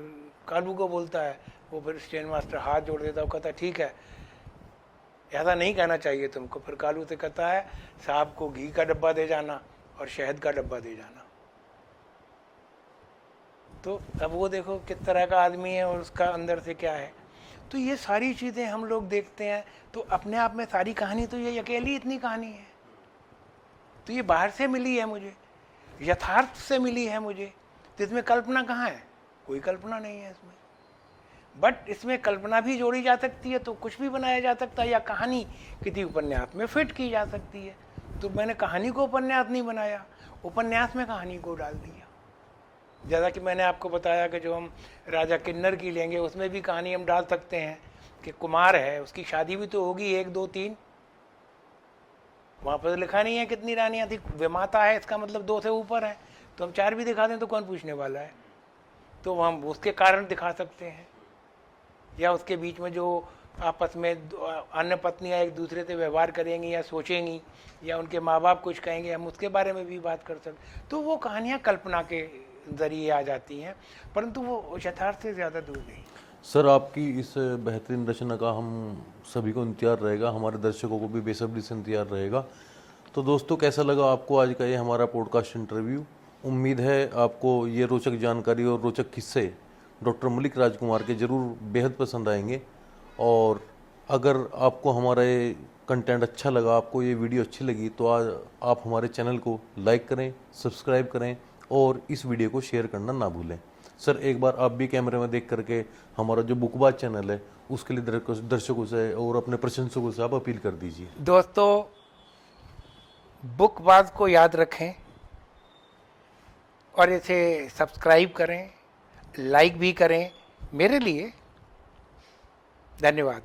कालू को बोलता है, वो फिर स्टेशन मास्टर हाथ जोड़ देता है, वो कहता है ठीक है ऐसा नहीं कहना चाहिए तुमको। फिर कालू से कहता है साहब को घी का डब्बा दे जाना और शहद का डब्बा दे जाना। तो अब वो देखो किस तरह का आदमी है और उसका अंदर से क्या है। तो ये सारी चीज़ें हम लोग देखते हैं, तो अपने आप में सारी कहानी तो ये अकेली इतनी कहानी है। तो ये बाहर से मिली है मुझे, यथार्थ से मिली है मुझे, तो इसमें कल्पना कहाँ है? कोई कल्पना नहीं है इसमें। बट इसमें कल्पना भी जोड़ी जा सकती है, तो कुछ भी बनाया जा सकता है, या कहानी किसी उपन्यास में फिट की जा सकती है। तो मैंने कहानी को उपन्यास नहीं बनाया, उपन्यास में कहानी को डाल दिया। जैसा कि मैंने आपको बताया कि जो हम राजा किन्नर की लेंगे, उसमें भी कहानी हम डाल सकते हैं कि कुमार है, उसकी शादी भी तो होगी 1 2 3। वहाँ पर लिखा नहीं है कितनी रानियाँ थी, विमाता है, इसका मतलब 2 से ऊपर है। तो हम 4 भी दिखा दें तो कौन पूछने वाला है। तो हम उसके कारण दिखा सकते हैं, या उसके बीच में जो आपस में अन्य पत्नियां एक दूसरे से व्यवहार करेंगी या सोचेंगी, या उनके माँ बाप कुछ कहेंगे, हम उसके बारे में भी बात कर सकते। तो वो कहानियाँ कल्पना के जरिए आ जाती हैं, परंतु वो यथार्थ से ज़्यादा दूर नहीं। सर आपकी इस बेहतरीन रचना का हम सभी को इंतजार रहेगा, हमारे दर्शकों को भी बेसब्री से इंतजार रहेगा। तो दोस्तों कैसा लगा आपको आज का ये हमारा पॉडकास्ट इंटरव्यू? उम्मीद है आपको ये रोचक जानकारी और रोचक किस्से डॉक्टर मलिक राजकुमार के ज़रूर बेहद पसंद आएंगे। और अगर आपको हमारा ये कंटेंट अच्छा लगा, आपको ये वीडियो अच्छी लगी, तो आज आप हमारे चैनल को लाइक करें, सब्सक्राइब करें और इस वीडियो को शेयर करना ना भूलें। सर एक बार आप भी कैमरे में देख करके हमारा जो बुकबाज चैनल है उसके लिए दर्शकों से और अपने प्रशंसकों से आप अपील कर दीजिए। दोस्तों बुकबाज को याद रखें और इसे सब्सक्राइब करें, लाइक भी करें मेरे लिए। धन्यवाद।